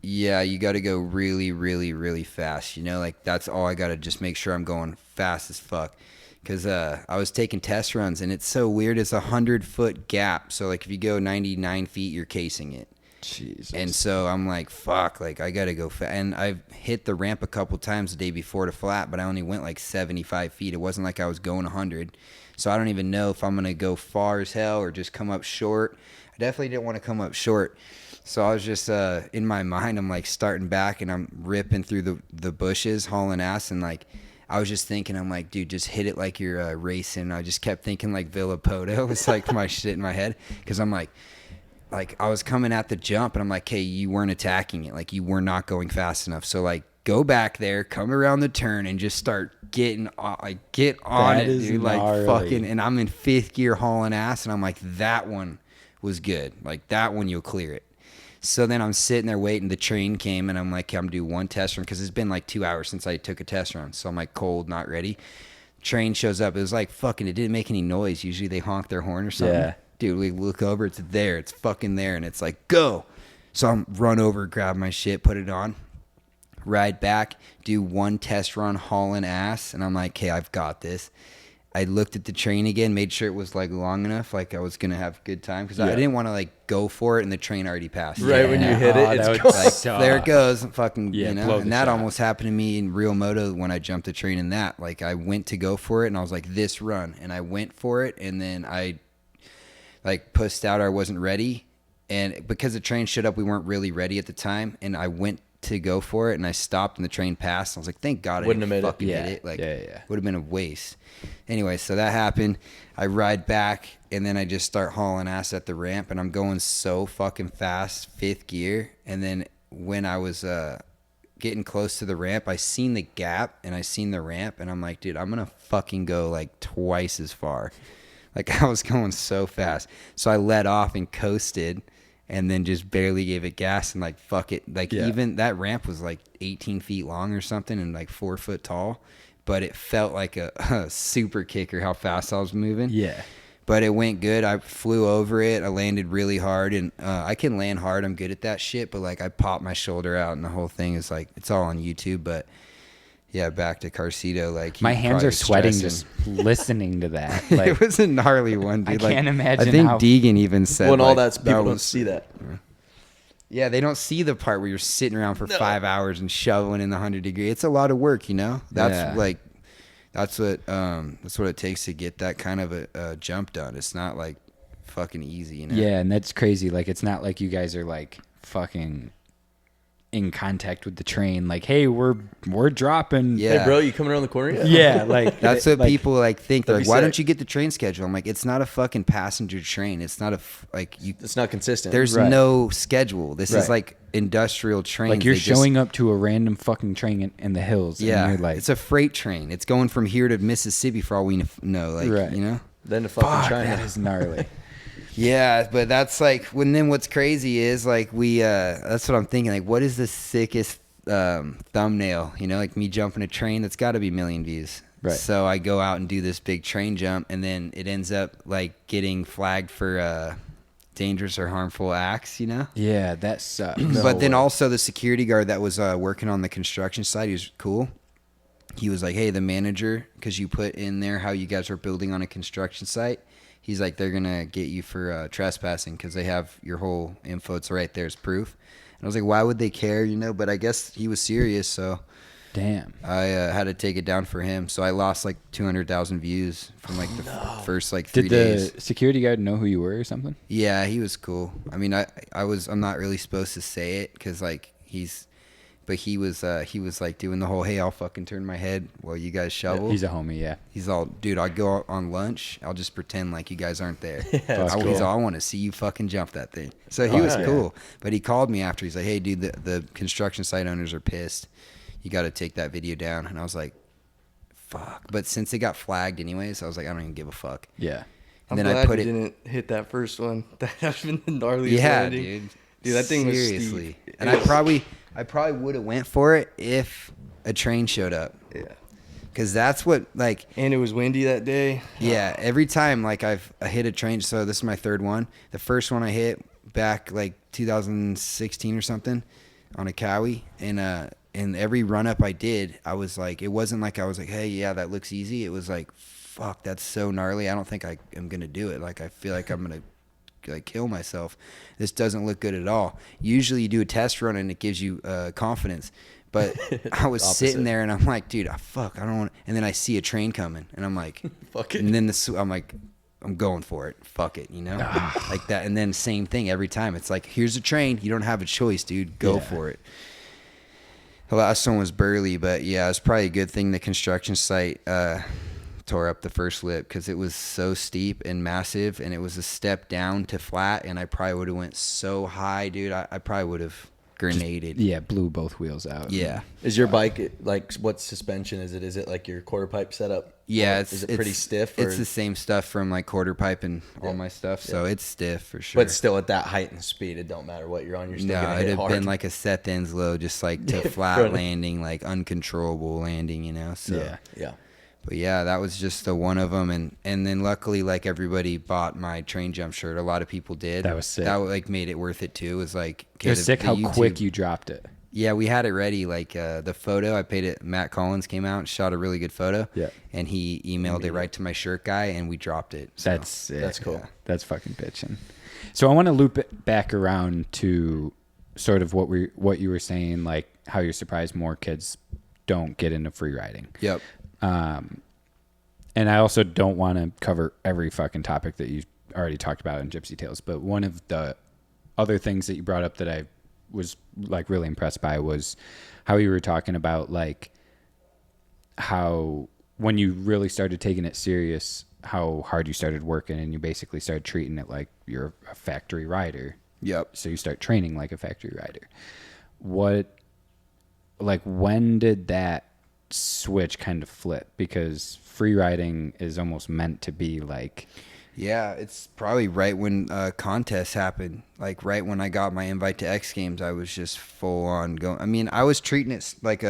yeah, you got to go really, really, really fast. You know, like, that's all I got to just make sure I'm going fast as fuck. Because I was taking test runs, and it's so weird. It's 100-foot gap. So, like, if you go 99 feet, you're casing it. Jesus. And so I'm like, fuck, like, I got to go fast. And I've hit the ramp a couple times the day before to flat, but I only went like 75 feet. It wasn't like I was going 100. So I don't even know if I'm going to go far as hell or just come up short. I definitely didn't want to come up short. So I was just, in my mind, I'm like starting back, and I'm ripping through the bushes, hauling ass. And like, I was just thinking, I'm like, dude, just hit it like you're racing. I just kept thinking like Villapoto. It's like my shit in my head. Cause I'm like I was coming at the jump, and I'm like, hey, you weren't attacking it. Like, you were not going fast enough. So like, go back there, come around the turn, and just start getting like, get on That it, is dude. Like, gnarly. fucking, and I'm in 5th gear hauling ass, and I'm like, that one was good. Like, that one, you'll clear it. So then I'm sitting there waiting. The train came, and I'm like, I'm do one test run, because it's been like 2 hours since I took a test run. So I'm like, cold, not ready. Train shows up. It was like fucking, it didn't make any noise. Usually they honk their horn or something. Yeah. Dude, we look over, it's there. It's fucking there, and it's like, go. So I'm run over, grab my shit, put it on, ride back, do one test run, hauling ass, and I'm like, hey, I've got this. I looked at the train again, made sure it was like long enough, like I was gonna have a good time, because I didn't want to like go for it and the train already passed. Right when you hit it, it's that would going. Like, suck. there it goes, fucking, Yeah, you know. blow the And that shot. almost happened to me in Real Moto when I jumped the train in that. Like, I went to go for it, and I was like, this run, and I went for it, and then I like pussed out, or I wasn't ready, and because the train showed up, we weren't really ready at the time, and I went to go for it, and I stopped, and the train passed. I was like, thank God I Wouldn't didn't have made it. fucking Yeah. hit it. Like, Yeah. would have been a waste. Anyway, so that happened. I ride back, and then I just start hauling ass at the ramp, and I'm going so fucking fast, 5th gear. And then when I was getting close to the ramp, I seen the gap, and I seen the ramp, and I'm like, dude, I'm gonna fucking go like twice as far. Like, I was going so fast. So I let off and coasted, and then just barely gave it gas, and like, fuck it. Like, Yeah. even that ramp was like 18 feet long or something, and like 4 foot tall. but it felt like a super kicker how fast I was moving. Yeah. But it went good. I flew over it. I landed really hard, and I can land hard. I'm good at that shit. But like I popped my shoulder out, and the whole thing is like it's all on YouTube. But yeah, back to Carcito. Like My he hands probably are was sweating stressing. just listening to that. Like, It was a gnarly one, dude. I can't imagine I think how- Deegan even said When all like, that's people don't was- see that. Yeah, they don't see the part where you're sitting around for 5 hours and shoveling in the 100-degree. It's a lot of work, you know. That's Yeah. that's what it takes to get that kind of a jump done. It's not like fucking easy, you know. yeah, and that's crazy. Like, it's not like you guys are like fucking in contact with the train. Like, hey, we're dropping. Yeah. Hey, bro, you coming around the corner yet? Yeah, like That's what like, people like think. They're That'd like, be why sick. don't you get the train schedule? I'm like, it's not a fucking passenger train. It's not you. It's not consistent. There's Right. no schedule. This Right. is like industrial trains. Like you're They just- showing up to a random fucking train in the hills. Yeah, and you're like, it's a freight train. It's going from here to Mississippi for all we know. Like, Right. you know. then to fucking fuck, China. that is gnarly. Yeah, but that's like then what's crazy is like that's what I'm thinking. Like, what is the sickest thumbnail? You know, like me jumping a train. That's got to be 1 million views. Right. So I go out and do this big train jump, and then it ends up like getting flagged for dangerous or harmful acts. You know. Yeah, that sucks. But then also the security guard that was working on the construction site, he was cool. He was like, hey, the manager, because you put in there how you guys are building on a construction site. He's like, they're going to get you for trespassing because they have your whole info. It's right there as proof. And I was like, why would they care, you know? But I guess he was serious, so Damn. I had to take it down for him. So I lost like 200,000 views from like the first like 3 Did days. the security guard know who you were or something? Yeah, he was cool. I mean, I'm not really supposed to say it because like but he was like doing the whole, hey, I'll fucking turn my head while you guys shovel. He's a homie, yeah. He's all, dude, I go out on lunch. I'll just pretend like you guys aren't there. that's He's cool. all, I want to see you fucking jump that thing. So he Oh, was yeah. cool. But he called me after. He's like, hey, dude, the construction site owners are pissed. You got to take that video down. And I was like, fuck. But since it got flagged anyways, I was like, I don't even give a fuck. Yeah. And I'm then glad I put you it. didn't hit that first one. That would have been the gnarliest Yeah, landing. dude. Dude, that thing was seriously. steep. And I probably would have went for it if a train showed up. Yeah. Because that's what, like, And it was windy that day. yeah, every time, like, I hit a train, so this is my third one. The first one I hit back, like, 2016 or something on a Cowie, and every run-up I did, I was like, it wasn't like I was like, hey, yeah, that looks easy. It was like, fuck, that's so gnarly. I don't think I am going to do it. Like, I feel like I'm going to like kill myself. This doesn't look good at all. Usually you do a test run and it gives you confidence, but I was sitting there and I'm like, dude, fuck, I don't want. And then I see a train coming and I'm like, Fuck it. and then I'm like, I'm going for it. Fuck it, you know, like that. And then same thing every time. It's like, here's a train. You don't have a choice, dude. Go for it. The last one was Burley, but yeah, it's probably a good thing the construction site tore up the first lip because it was so steep and massive, and it was a step down to flat, and I probably would have went so high, dude. I probably would have grenaded. Yeah, blew both wheels out. Yeah. Is your bike like what suspension is it? Is it like your quarter pipe setup? Yeah, Or it's is it pretty stiff? Or, It's the same stuff from like quarter pipe and all Yeah. my stuff, so it's stiff for sure. but still at that height and speed, it don't matter what you're on. You're still no, gonna it'd hit have hard. been like a Seth Enslow, just like to flat Front- landing, like uncontrollable landing, you know. So Yeah. yeah. But yeah, that was just the one of them, and then luckily, like everybody bought my train jump shirt. A lot of people did. That was sick. That like made it worth it too. It was like It was sick how YouTube- quick you dropped it. Yeah, we had it ready. Like the photo, I paid it. Matt Collins came out, shot a really good photo. Yeah. And he emailed it right to my shirt guy, and we dropped it. So, That's sick. That's cool. Yeah. That's fucking bitching. So I want to loop it back around to sort of what you were saying, like how you're surprised more kids don't get into free riding. Yep. And I also don't want to cover every fucking topic that you already talked about in Gypsy Tales, but one of the other things that you brought up that I was like really impressed by was how you were talking about like how when you really started taking it serious, how hard you started working, and you basically started treating it like you're a factory rider. Yep. So you start training like a factory rider. When did that switch kind of flip? Because free riding is almost meant to be like, Yeah, it's probably right when contests happened. Like right when I got my invite to XGames, I was just full on going. I mean, I was treating it like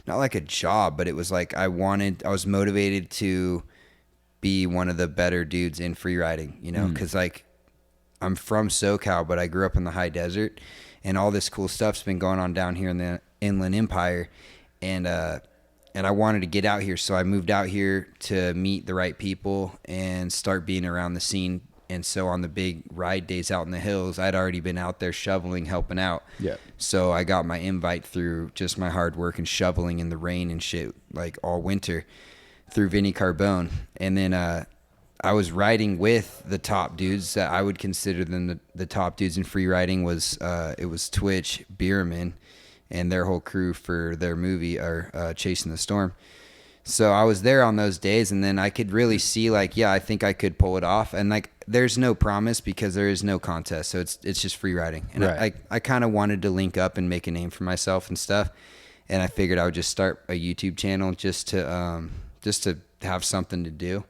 not like a job, but it was like I was motivated to be one of the better dudes in free riding, you know, because like I'm from SoCal, but I grew up in the high desert, and all this cool stuff's been going on down here in the Inland Empire, and I wanted to get out here, so I moved out here to meet the right people and start being around the scene. And so on the big ride days out in the hills, I'd already been out there shoveling, helping out. Yeah. So I got my invite through just my hard work and shoveling in the rain and shit, like all winter, through Vinny Carbone. And then I was riding with the top dudes that I would consider them the top dudes in free riding. It was Twitch, Bierman, and their whole crew for their movie, Chasing the Storm. So I was there on those days, and then I could really see, like, yeah, I think I could pull it off. And like, there's no promise because there is no contest, so it's just free riding. And right. I kind of wanted to link up and make a name for myself and stuff. And I figured I would just start a YouTube channel just to have something to do.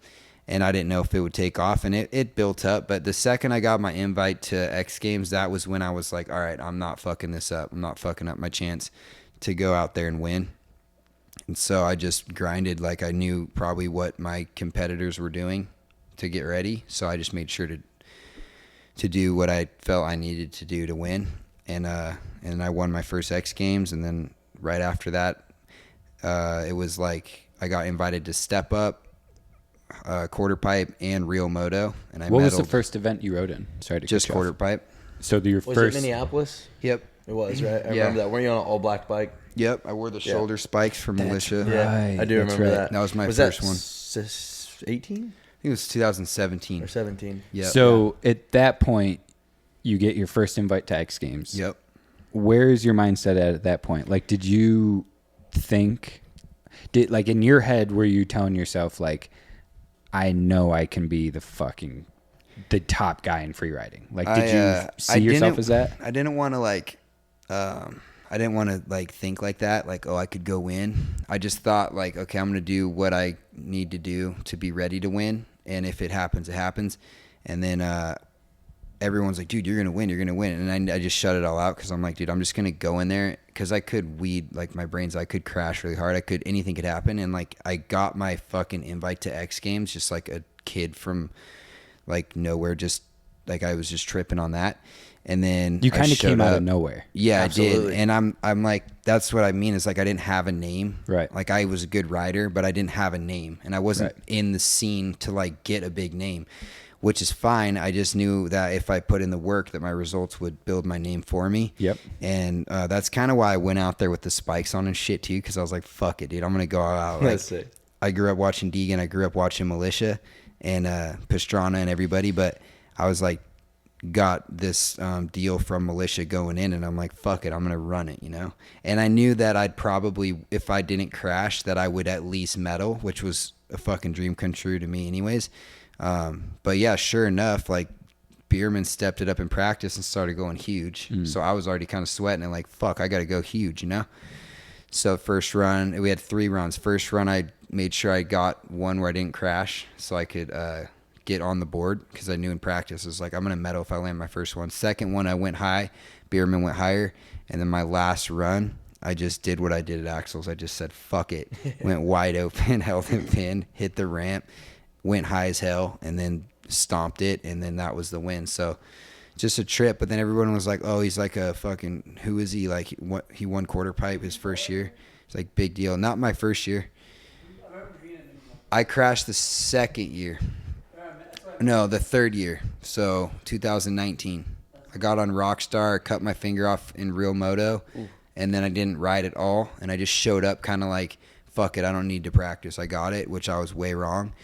And I didn't know if it would take off, and it built up. But the second I got my invite to X Games, that was when I was like, all right, I'm not fucking this up. I'm not fucking up my chance to go out there and win. And so I just grinded like I knew probably what my competitors were doing to get ready. So I just made sure to do what I felt I needed to do to win. And I won my first X Games. And then right after that, it was like I got invited to Step Up, Quarter Pipe, and Real Moto. And I What was the first event you rode in? Sorry to just cut you Quarter off. Pipe. So your Was first it Minneapolis? Yep. It was, right? I Yeah. remember that. Weren't you on an all black bike? Yep. I wore the shoulder spikes for militia. right. I do That's remember right. that. That was my was first that one. 18 I think it was 2017. or 17? Yep. So at that point, you get your first invite to X Games. Yep. Where is your mindset at that point? Like, did you think, like in your head, were you telling yourself like, I know I can be the top guy in free riding? Like, did you see yourself as that? I didn't want to think like that. Like, oh, I could go win. I just thought like, okay, I'm going to do what I need to do to be ready to win. And if it happens, it happens. And then, everyone's like, dude, you're going to win. You're going to win. And I just shut it all out. Cause I'm like, dude, I'm just going to go in there. Cause I could weed like my brains. I could crash really hard. Anything could happen. And like, I got my fucking invite to X Games, just like a kid from like nowhere, just like I was just tripping on that. And then You kind of came out up. of nowhere. Yeah, Absolutely. I did. And I'm like, that's what I mean is like, I didn't have a name. Right. Like I was a good rider, but I didn't have a name, and I wasn't Right. in the scene to like get a big name, which is fine. I just knew that if I put in the work that my results would build my name for me. Yep. And that's kind of why I went out there with the spikes on and shit too. Cause I was like, fuck it, dude. I'm going to go out. Like, That's sick. I grew up watching Deegan. I grew up watching Militia and Pastrana and everybody, but I was like, got this deal from Militia going in, and I'm like, fuck it, I'm gonna run it, you know. And I knew that I'd probably, if I didn't crash, that I would at least medal, which was a fucking dream come true to me anyways. But yeah, sure enough, like Bierman stepped it up in practice and started going huge. So I was already kind of sweating and like, fuck, I gotta go huge, you know. So first run, we had 3 runs. First run, I made sure I got one where I didn't crash so I could get on the board, because I knew in practice I was like, I'm going to medal if I land my first one. Second one, I went high. Bierman went higher. And then my last run, I just did what I did at Axel's. I just said, fuck it. Went wide open, held it pinned, hit the ramp, went high as hell, and then stomped it. And then that was the win. So just a trip. But then everyone was like, oh, he's like a fucking, who is he? Like, what? He won quarter pipe his first year. It's like, big deal. Not my first year. I crashed the second year. No, the third year. So 2019. I got on Rockstar, cut my finger off in Real Moto, and then I didn't ride at all. And I just showed up kind of like, fuck it, I don't need to practice. I got it, which I was way wrong.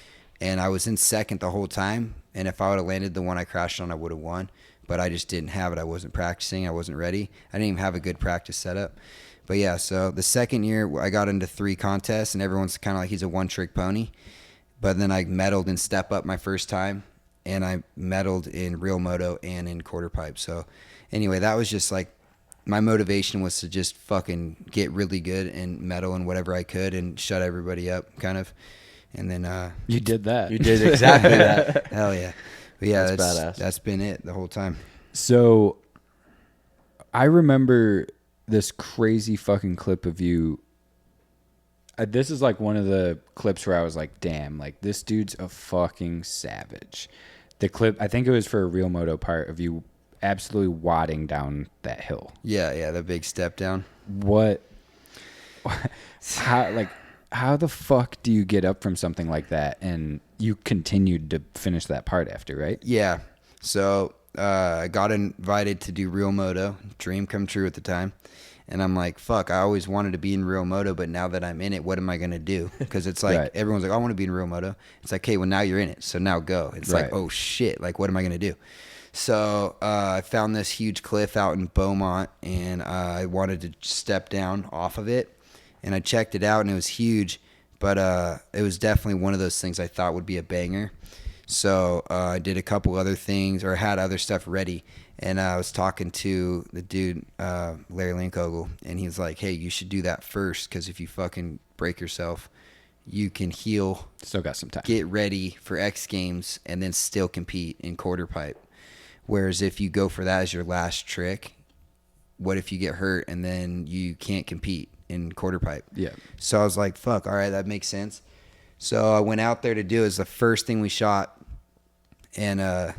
And I was in second the whole time. And if I would have landed the one I crashed on, I would have won. But I just didn't have it. I wasn't practicing. I wasn't ready. I didn't even have a good practice setup. But yeah, so the second year I got into 3 contests, and everyone's kind of like, he's a one-trick pony. But then I medaled in Step Up my first time, and I medaled in Real Moto and in quarter pipe. So anyway, that was just like, my motivation was to just fucking get really good and medal in whatever I could and shut everybody up, kind of. And then You did that. You did exactly that. hell yeah. But yeah, That's badass. that's been it the whole time. So I remember this crazy fucking clip of you This is like one of the clips where I was like, damn, like this dude's a fucking savage. The clip, I think it was for a Real Moto part of you absolutely wadding down that hill. Yeah, the big step down. How the fuck do you get up from something like that and you continued to finish that part after, right? Yeah. So I got invited to do Real Moto. Dream come true at the time. And I'm like, fuck, I always wanted to be in Real Moto, but now that I'm in it, what am I going to do? Because it's like, Right. everyone's like, I want to be in Real Moto. It's like, hey, well, now you're in it. So now go. It's Right. like, oh, shit. Like, what am I going to do? So I found this huge cliff out in Beaumont, and I wanted to step down off of it. And I checked it out, and it was huge. But it was definitely one of those things I thought would be a banger. So I did a couple other things, or had other stuff ready. And I was talking to the dude, Larry Linkogel, and he was like, hey, you should do that first, because if you fucking break yourself, you can heal, Still got some time. get ready for X Games, and then still compete in quarter pipe. Whereas if you go for that as your last trick, what if you get hurt and then you can't compete in quarter pipe? Yeah. So I was like, fuck, all right, that makes sense. So I went out there to do it. It was the first thing we shot, and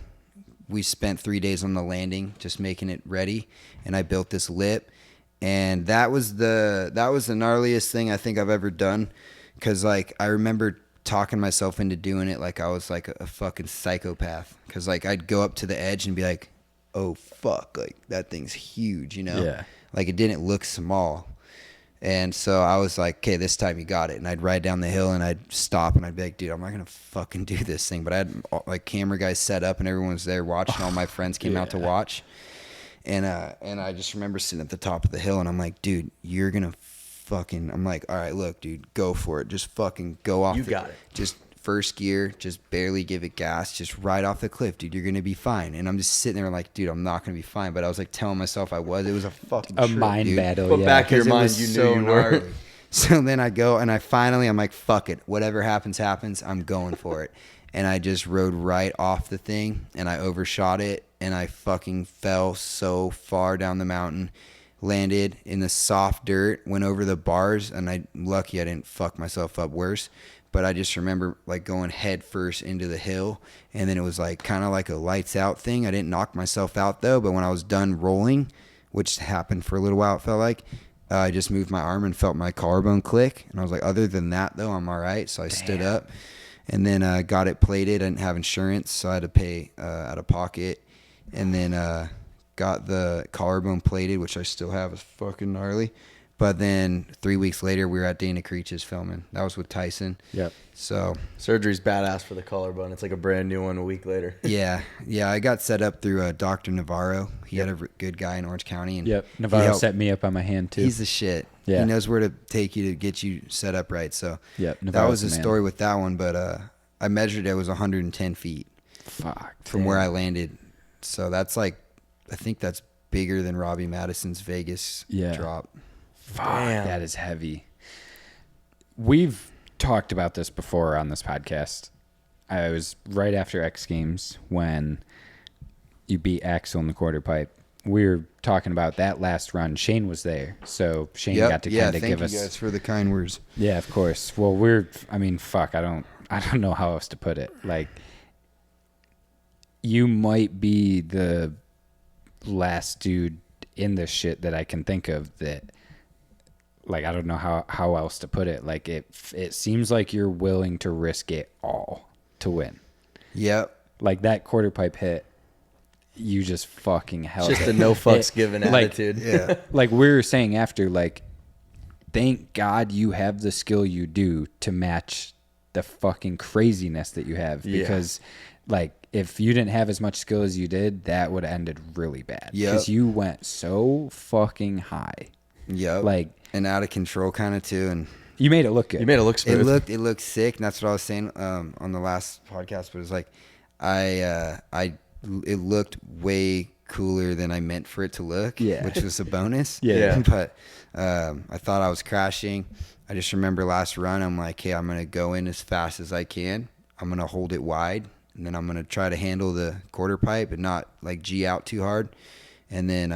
we spent 3 days on the landing just making it ready, and I built this lip, and that was the gnarliest thing I think I've ever done, because like I remember talking myself into doing it like I was like a fucking psychopath, because like I'd go up to the edge and be like, oh fuck, like that thing's huge, you know? Yeah. Like it didn't look small. And so I was like, okay, this time you got it. And I'd ride down the hill and I'd stop and I'd be like, dude, I'm not going to fucking do this thing. But I had like camera guys set up and everyone was there watching. All my friends came out to watch. And I just remember sitting at the top of the hill and I'm like, dude, you're going to fucking, I'm like, all right, look, dude, go for it. Just fucking go off. You got it. Just first gear, just barely give it gas, just ride off the cliff, dude. You're going to be fine. And I'm just sitting there like, dude, I'm not going to be fine. But I was like telling myself I was. It was a fucking A trip, mind dude. battle, But yeah. back in your Because it mind, was you knew so you were. gnarly. So then I go and I'm like, fuck it. Whatever happens, happens. I'm going for it. And I just rode right off the thing and I overshot it and I fucking fell so far down the mountain, landed in the soft dirt, went over the bars, and I'm lucky I didn't fuck myself up worse. But I just remember like going head first into the hill, and then it was like kind of like a lights out thing. I didn't knock myself out though, but when I was done rolling, which happened for a little while, it felt like, I just moved my arm and felt my collarbone click. And I was like, other than that though, I'm all right. So I stood up and then got it plated. I didn't have insurance, so I had to pay out of pocket. And then got the collarbone plated, which I still have. Is fucking gnarly. But then 3 weeks later, we were at Dana Creech's filming. That was with Tyson. Yep. So Surgery's badass for the collarbone. It's like a brand new one a week later. yeah, I got set up through Dr. Navarro. He had a good guy in Orange County. And Yep. he Navarro helped. set me up on my hand too. He's the shit. Yeah. He knows where to take you to get you set up right. So Yep, that Navarro's was the the man. story with that one. But I measured it was 110 feet Fuck. from where I landed. So that's like, I think that's bigger than Robbie Madison's Vegas drop. Fuck, Damn. that is heavy. We've talked about this before on this podcast. I was right after X Games when you beat Axel in the quarter pipe. We were talking about that last run. Shane was there, so Shane got to kind of give us. Thank you guys for the kind words. Yeah, of course. Well, fuck, I don't know how else to put it. Like, you might be the last dude in this shit that I can think of that, like, I don't know how else to put it. Like, it seems like you're willing to risk it all to win. Yep. Like, that quarter pipe hit, you just fucking held Just it. a no fucks given like- attitude. Yeah. Like we were saying after, like, thank God you have the skill you do to match the fucking craziness that you have. Yeah. Because, like, if you didn't have as much skill as you did, that would have ended really bad. Yep. Because you went so fucking high. Yep. Like, and out of control kind of too. And you made it look good. You made it look smooth. it looked sick. And that's what I was saying on the last podcast. But it was like, it looked way cooler than I meant for it to look. Yeah. Which was a bonus. Yeah. But I thought I was crashing. I just remember last run, I'm like, hey, I'm going to go in as fast as I can. I'm going to hold it wide. And then I'm going to try to handle the quarter pipe and not like G out too hard. And then,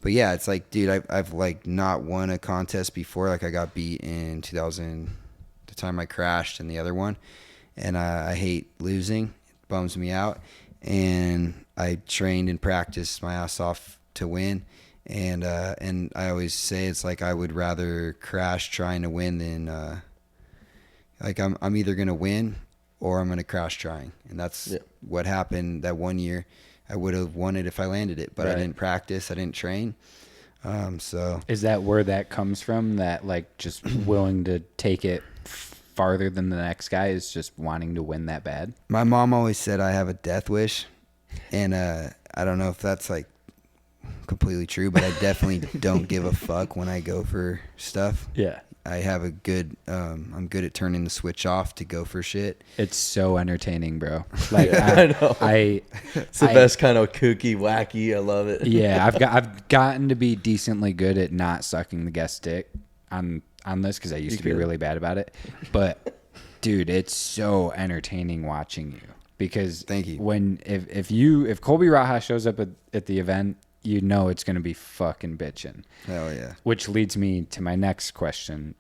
but But yeah, it's like, dude, I've like not won a contest before. Like I got beat in 2000, the time I crashed in the other one, and I hate losing. It bums me out. And I trained and practiced my ass off to win. And I always say it's like I would rather crash trying to win than like I'm either gonna win or I'm gonna crash trying. And that's what happened that one year. I would have won it if I landed it, but I didn't practice. I didn't train. So is that where that comes from? That like just willing to take it farther than the next guy is just wanting to win that bad? My mom always said I have a death wish, and I don't know if that's like completely true, but I definitely don't give a fuck when I go for stuff. Yeah. I have a good, I'm good at turning the switch off to go for shit. It's so entertaining, bro. Like I know. It's the I- best kind of kooky, wacky. I love it. Yeah, I've gotten to be decently good at not sucking the guest dick on this because I used to be really bad about it. But dude, it's so entertaining watching you because Thank you. When if Colby Raha shows up at the event, you know it's gonna be fucking bitching. Hell yeah. Which leads me to my next question: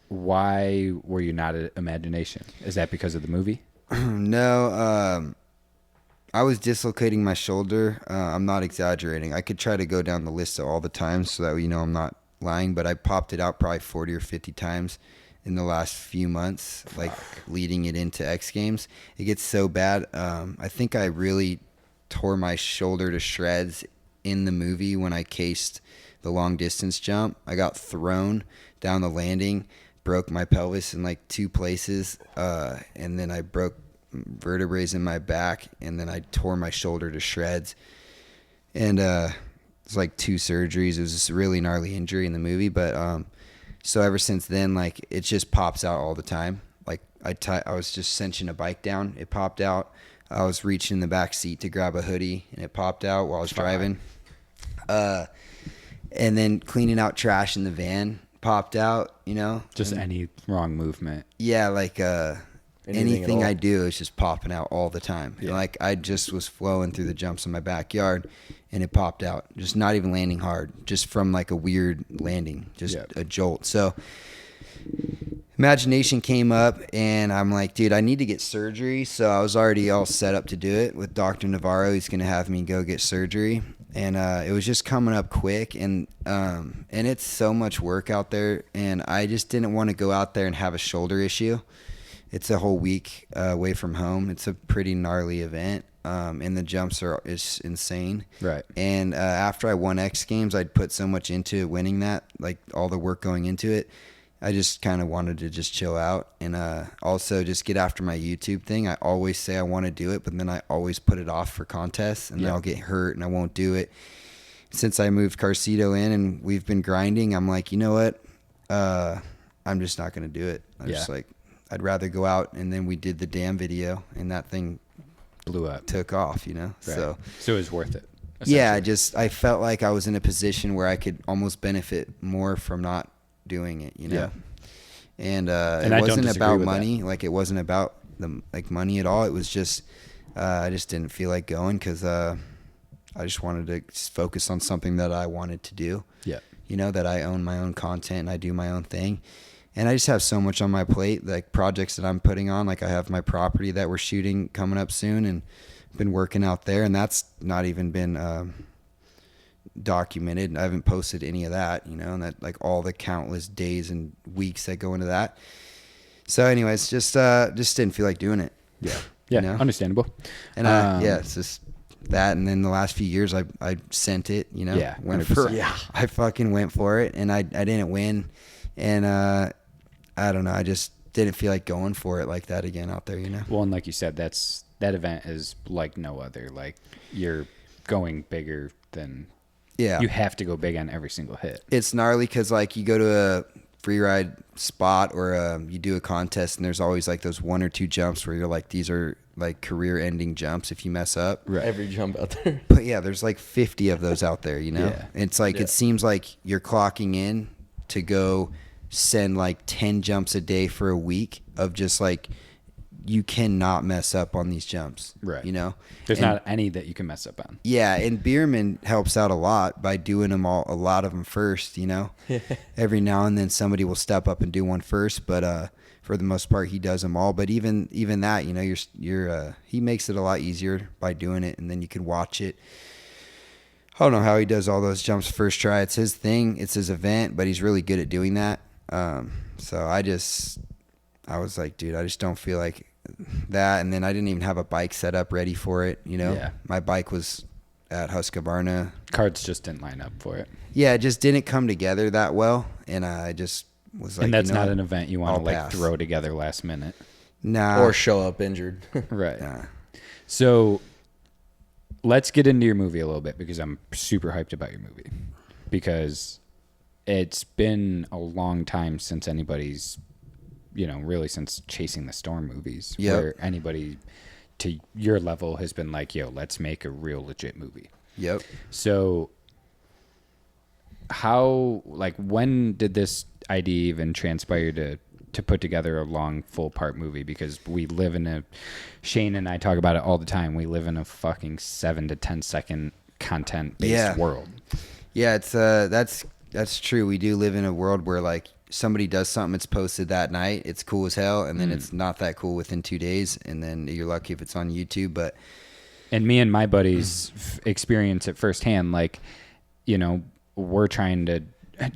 why were you not at Imagination? Is that because of the movie? No, I was dislocating my shoulder. I'm not exaggerating. I could try to go down the list of all the times so that I'm not lying, but I popped it out probably 40 or 50 times in the last few months, like leading it into X Games. It gets so bad. I think I really tore my shoulder to shreds in the movie when I cased the long distance jump. I got thrown down the landing, broke my pelvis in like 2 places, and then I broke vertebrae in my back, and then I tore my shoulder to shreds. And it's like 2 surgeries. It was just a really gnarly injury in the movie, but so ever since then, like it just pops out all the time. Like I was just cinching a bike down, it popped out. I was reaching in the back seat to grab a hoodie, and it popped out while I was driving. And then cleaning out trash in the van popped out, Just any wrong movement. Yeah, like anything at all. I do is just popping out all the time. Yeah. Like I just was flowing through the jumps in my backyard, and it popped out. Just not even landing hard, just from like a weird landing, just a jolt. So Imagination came up, and I'm like, dude, I need to get surgery. So I was already all set up to do it with Dr. Navarro. He's gonna have me go get surgery, and it was just coming up quick, and it's so much work out there, and I just didn't want to go out there and have a shoulder issue. It's a whole week away from home. It's a pretty gnarly event, and the jumps is insane. Right. And after I won X Games, I'd put so much into winning that, like all the work going into it. I just kind of wanted to just chill out and also just get after my YouTube thing. I always say I want to do it, but then I always put it off for contests, and then I'll get hurt and I won't do it. Since I moved Carcito in and we've been grinding, I'm like, you know what? I'm just not going to do it. I'm just like, I'd rather go out. And then we did the damn video, and that thing Blew up. took off, Right. So it was worth it. yeah, essentially. I felt like I was in a position where I could almost benefit more from not doing it, Yeah. And And it I don't wasn't disagree about with money. that. Like it wasn't about the money at all. It was just I just didn't feel like going because I just wanted to focus on something that I wanted to do. Yeah. That I own my own content and I do my own thing. And I just have so much on my plate, like projects that I'm putting on. Like I have my property that we're shooting coming up soon, and been working out there, and that's not even been documented. I haven't posted any of that, and that like all the countless days and weeks that go into that. So anyways, just didn't feel like doing it. Yeah. Yeah. Understandable. And it's just that. And then the last few years I sent it, Yeah, went for 100%. I fucking went for it, and I didn't win. And I don't know, I just didn't feel like going for it like that again out there, Well, and like you said, that event is like no other. Like you're going bigger than you have to go big on every single hit. It's gnarly because like you go to a free ride spot or you do a contest, and there's always like those 1 or 2 jumps where you're like, these are like career ending jumps if you mess up. Right. Every jump out there. But yeah, there's like 50 of those out there, Yeah. It's like it seems like you're clocking in to go send like 10 jumps a day for a week of just like you cannot mess up on these jumps. Right. You know, There's And- not any that you can mess up on. Yeah, and Bierman helps out a lot by doing them a lot of them first, you know. Every now and then somebody will step up and do one first, but for the most part he does them all. But even that, you know, he makes it a lot easier by doing it, and then you can watch it. I don't know how he does all those jumps first try. It's his thing, it's his event, but he's really good at doing that. So I was like, dude, I just don't feel like that. And then I didn't even have a bike set up ready for it. You know, my bike was at Husqvarna. Cards just didn't line up for it. Yeah, it just didn't come together that well. And I just was like, And that's you know not what? an event you want I'll to like pass. throw together last minute. Nah. Or show up injured. Right. Nah. So let's get into your movie a little bit, because I'm super hyped about your movie, because it's been a long time since anybody's, you know, really since Chasing the Storm movies, where anybody to your level has been like, yo, let's make a real legit movie. Yep. So how, like, when did this idea even transpire to put together a long full part movie? Because we live in Shane and I talk about it all the time, we live in a fucking 7 to 10 second content based world. Yeah, it's that's true. We do live in a world where like somebody does something, it's posted that night, it's cool as hell, and then it's not that cool within 2 days, and then you're lucky if it's on YouTube. But and me and my buddies experience it firsthand. Like, you know, we're trying to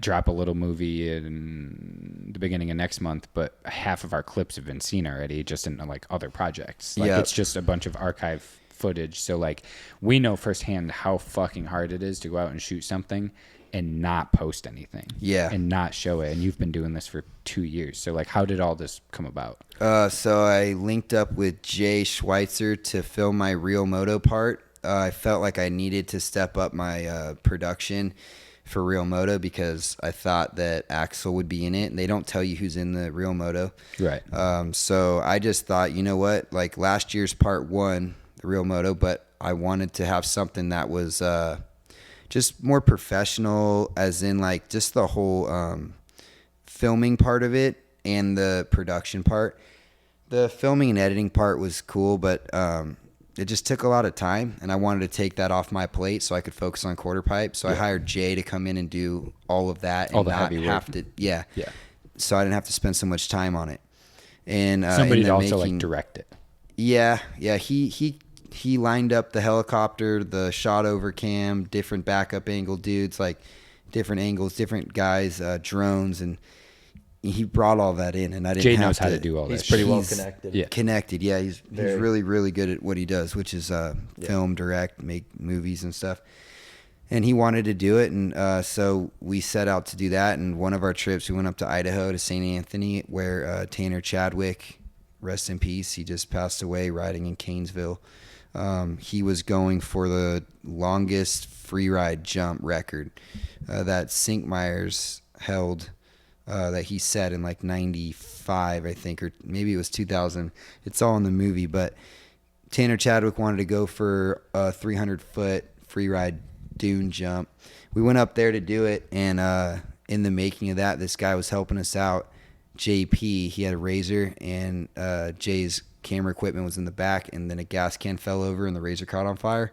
drop a little movie in the beginning of next month, but half of our clips have been seen already, just in like other projects. Like, it's just a bunch of archive footage. So like, we know firsthand how fucking hard it is to go out and shoot something and not post anything. Yeah. And not show it. And you've been doing this for 2 years. So like, how did all this come about? So I linked up with Jay Schweitzer to film my Real Moto part. I felt like I needed to step up my production for Real Moto, because I thought that Axel would be in it, and they don't tell you who's in the Real Moto. Right. So I just thought, you know what, like last year's part 1, the Real Moto, but I wanted to have something that was just more professional, as in like just the whole filming part of it and the production part. The filming and editing part was cool, but it just took a lot of time, and I wanted to take that off my plate so I could focus on quarter pipe. So I hired Jay to come in and do all of that, and All the not heavy work. have to, so I didn't have to spend so much time on it. And Somebody in to the also making, like direct it. Yeah, he lined up the helicopter, the shot over cam, different backup angle dudes, like different angles, different guys, drones, and he brought all that in, and I didn't Jay have knows how to do all that. He's pretty shit. well connected. Yeah. Connected. Yeah, he's Very. really, really good at what he does, which is film, direct, make movies and stuff. And he wanted to do it, and so we set out to do that. And one of our trips, we went up to Idaho to St. Anthony, where Tanner Chadwick, rest in peace, he just passed away riding in Canesville. He was going for the longest free ride jump record that Sinkmeyer's held, that he set in like 95, I think, or maybe it was 2000. It's all in the movie, but Tanner Chadwick wanted to go for a 300-foot free ride dune jump. We went up there to do it, and in the making of that, this guy was helping us out, JP. He had a razor, and Jay's camera equipment was in the back, and then a gas can fell over and the razor caught on fire.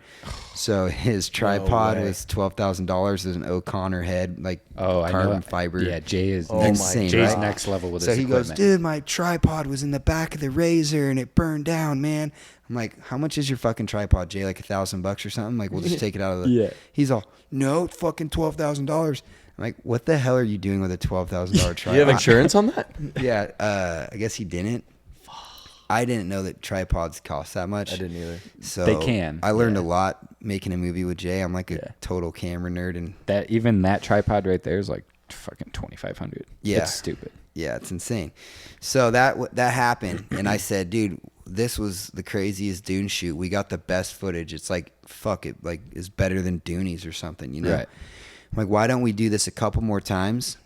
So his tripod way. was $12,000. There's an O'Connor head, like I know. carbon fiber. Yeah, Jay is Oh my insane, Jay's right? next level with So his he goes, equipment. dude, my tripod was in the back of the razor and it burned down, man. I'm like, how much is your fucking tripod, Jay? Like $1,000 or something? Like, we'll just take it out of the. Yeah. He's all, no, it's fucking $12,000. I'm like, what the hell are you doing with a $12,000 tripod? Do you have insurance on that? Yeah, I guess he didn't. I didn't know that tripods cost that much. I didn't either. So They can, I learned yeah. a lot making a movie with Jay. I'm like a Yeah. total camera nerd, and That even that tripod right there is like fucking 2,500. Yeah. It's stupid. yeah, it's insane. So that happened, and I said, dude, this was the craziest Dune shoot. We got the best footage. It's like, fuck it, like it's better than Doonies or something, you know? Right. I'm like, why don't we do this a couple more times?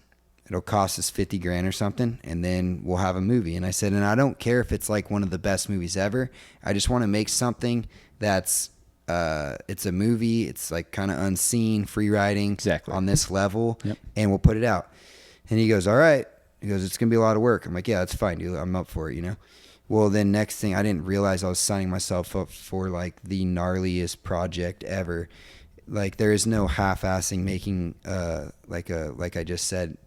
It'll cost us $50,000 or something, and then we'll have a movie. And I said, and I don't care if it's like one of the best movies ever. I just want to make something that's it's a movie. It's like kind of unseen, free riding, Exactly. on this level, Yep. and we'll put it out. And he goes, all right. He goes, it's gonna be a lot of work. I'm like, yeah, that's fine, dude. I'm up for it, you know. Well, then next thing, I didn't realize I was signing myself up for like the gnarliest project ever. Like there is no half-assing making like I just said,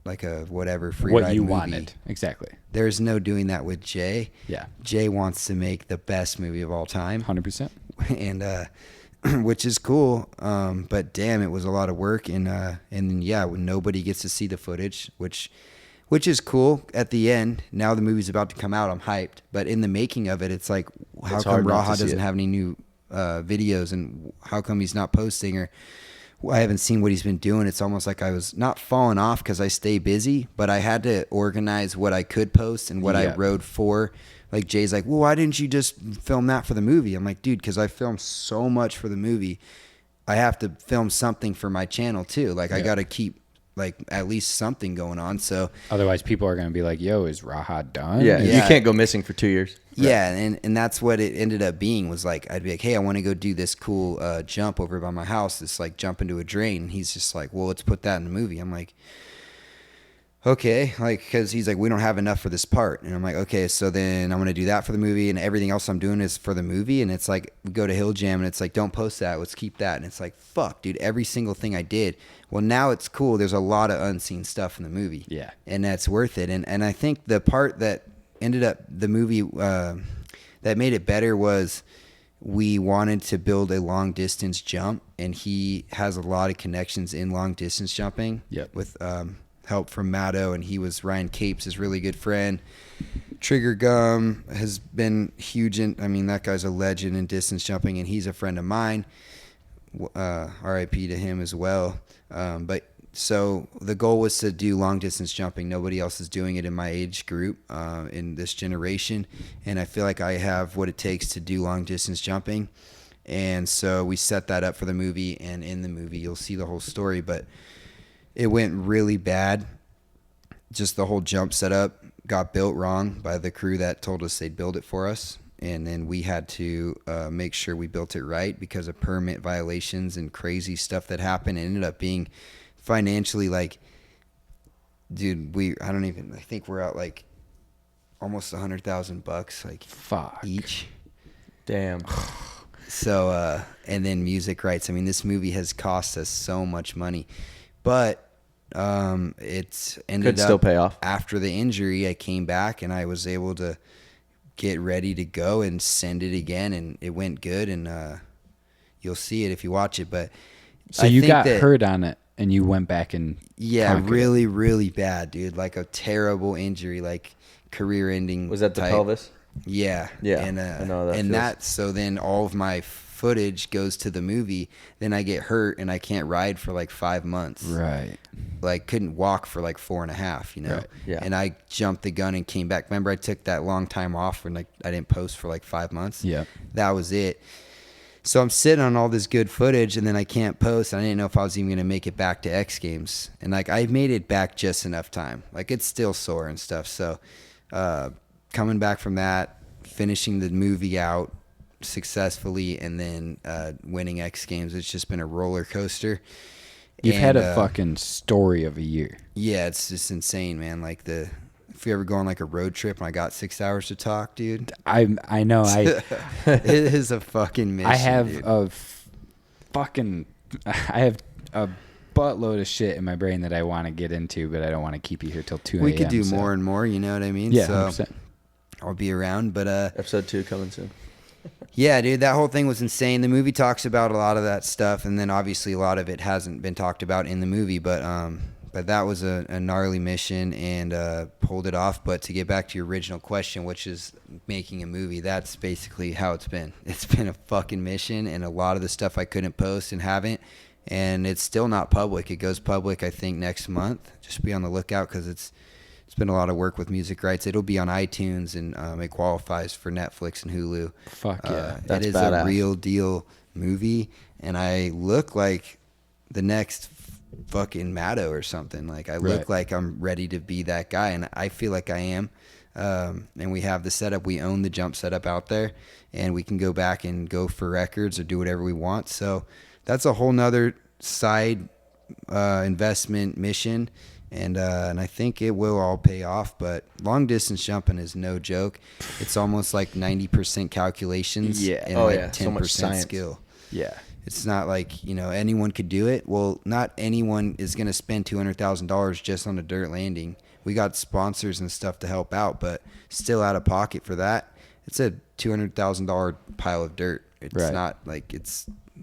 like a whatever free What ride you movie. wanted. Exactly. There's no doing that with Jay. Yeah. Jay wants to make the best movie of all time. 100%. And which is cool. But damn, it was a lot of work, and yeah, when nobody gets to see the footage, which is cool at the end. Now the movie's about to come out. I'm hyped. But in the making of it, it's like, how It's come hard not to Raha see doesn't it. have any new videos, and how come he's not posting, or I haven't seen what he's been doing. It's almost like I was not falling off because I stay busy, but I had to organize what I could post and what I Yeah. wrote for. Like Jay's like, well, why didn't you just film that for the movie? I'm like, dude, because I filmed so much for the movie. I have to film something for my channel too. Like I Yeah. got to keep like at least something going on. So Otherwise, people are going to be like, yo, is Raha done? Yeah, Yeah. you can't go missing for 2 years. yeah, and that's what it ended up being, was like, I'd be like, hey, I want to go do this cool jump over by my house. It's like jump into a drain. And he's just like, well, let's put that in the movie. I'm like, okay, like, because he's like, we don't have enough for this part. And I'm like, okay, so then I'm going to do that for the movie, and everything else I'm doing is for the movie. And it's like, we go to Hill Jam, and it's like, don't post that, let's keep that. And it's like, fuck, dude, every single thing I did. Well, now it's cool. There's a lot of unseen stuff in the movie. Yeah. And that's worth it. And I think the part that ended up the movie that made it better was we wanted to build a long distance jump, and he has a lot of connections in long distance jumping. Yep. With help from Matto, and he was Ryan Capes, his really good friend. Trigger Gum has been huge in, I mean, that guy's a legend in distance jumping, and he's a friend of mine. RIP to him as well. But so the goal was to do long distance jumping. Nobody else is doing it in my age group, in this generation. And I feel like I have what it takes to do long distance jumping. And so we set that up for the movie, and in the movie you'll see the whole story, but it went really bad. Just the whole jump setup got built wrong by the crew that told us they'd build it for us. And then we had to make sure we built it right because of permit violations and crazy stuff that happened. It ended up being financially like, dude, I think we're out like almost $100,000 like Fuck. each. Damn. So, and then music rights. I mean, this movie has cost us so much money, but it's ended Could still up pay off. after the injury. I came back and I was able to get ready to go and send it again, and it went good. And you'll see it if you watch it. But So I you think got that- hurt on it, and you went back and Yeah, conquered it. really, really bad, dude. Like a terrible injury, like career-ending. Was that the type. pelvis? Yeah. Yeah, And, I know how that and feels. that, so then all of my footage goes to the movie. Then I get hurt and I can't ride for like 5 months. Right. Like couldn't walk for like 4.5, you know? Right, yeah. And I jumped the gun and came back. Remember I took that long time off and like I didn't post for like 5 months? Yeah. That was it. So I'm sitting on all this good footage, and then I can't post. And I didn't know if I was even going to make it back to X Games. And like I made it back just enough time. Like it's still sore and stuff. So coming back from that, finishing the movie out successfully, and then winning X Games, it's just been a roller coaster. You've had And, a fucking story of a year. Yeah, it's just insane, man. Like if you ever go on like a road trip and I got 6 hours to talk, dude, I know. it is a fucking mission. I have dude. I have a buttload of shit in my brain that I want to get into, but I don't want to keep you here till 2 a.m. We could do so- more and more, you know what I mean? Yeah, So 100%. I'll be around, but Episode 2 coming soon. yeah, dude, that whole thing was insane. The movie talks about a lot of that stuff, and then obviously a lot of it hasn't been talked about in the movie, but that was a gnarly mission, and pulled it off. But to get back to your original question, which is making a movie, that's basically how it's been. It's been a fucking mission, and a lot of the stuff I couldn't post and haven't, and it's still not public. It goes public, I think, next month. Just be on the lookout, because it's been a lot of work with music rights. It'll be on iTunes, and it qualifies for Netflix and Hulu. Fuck yeah. That's it is badass. a real deal movie, and I look like the next fucking Matto or something. Like I look Right. like I'm ready to be that guy, and I feel like I am. And we have the setup. We own the jump setup out there, and we can go back and go for records or do whatever we want. So that's a whole nother side investment mission. And I think it will all pay off, but long distance jumping is no joke. It's almost like 90% calculations Yeah. and Oh, like yeah. 10% So much science. skill. Yeah. It's not like, anyone could do it. Well, not anyone is going to spend $200,000 just on a dirt landing. We got sponsors and stuff to help out, but still out of pocket for that. It's a $200,000 pile of dirt. It's Right. not like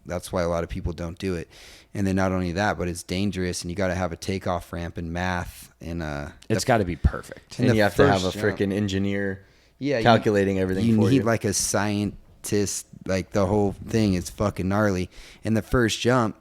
that's why a lot of people don't do it. And then not only that, but it's dangerous, and you got to have a takeoff ramp and math, and It's got to be perfect. And the you have to have a first jump. freaking engineer yeah, calculating everything you for need you. like a scientist. Like the whole thing is fucking gnarly. And the first jump,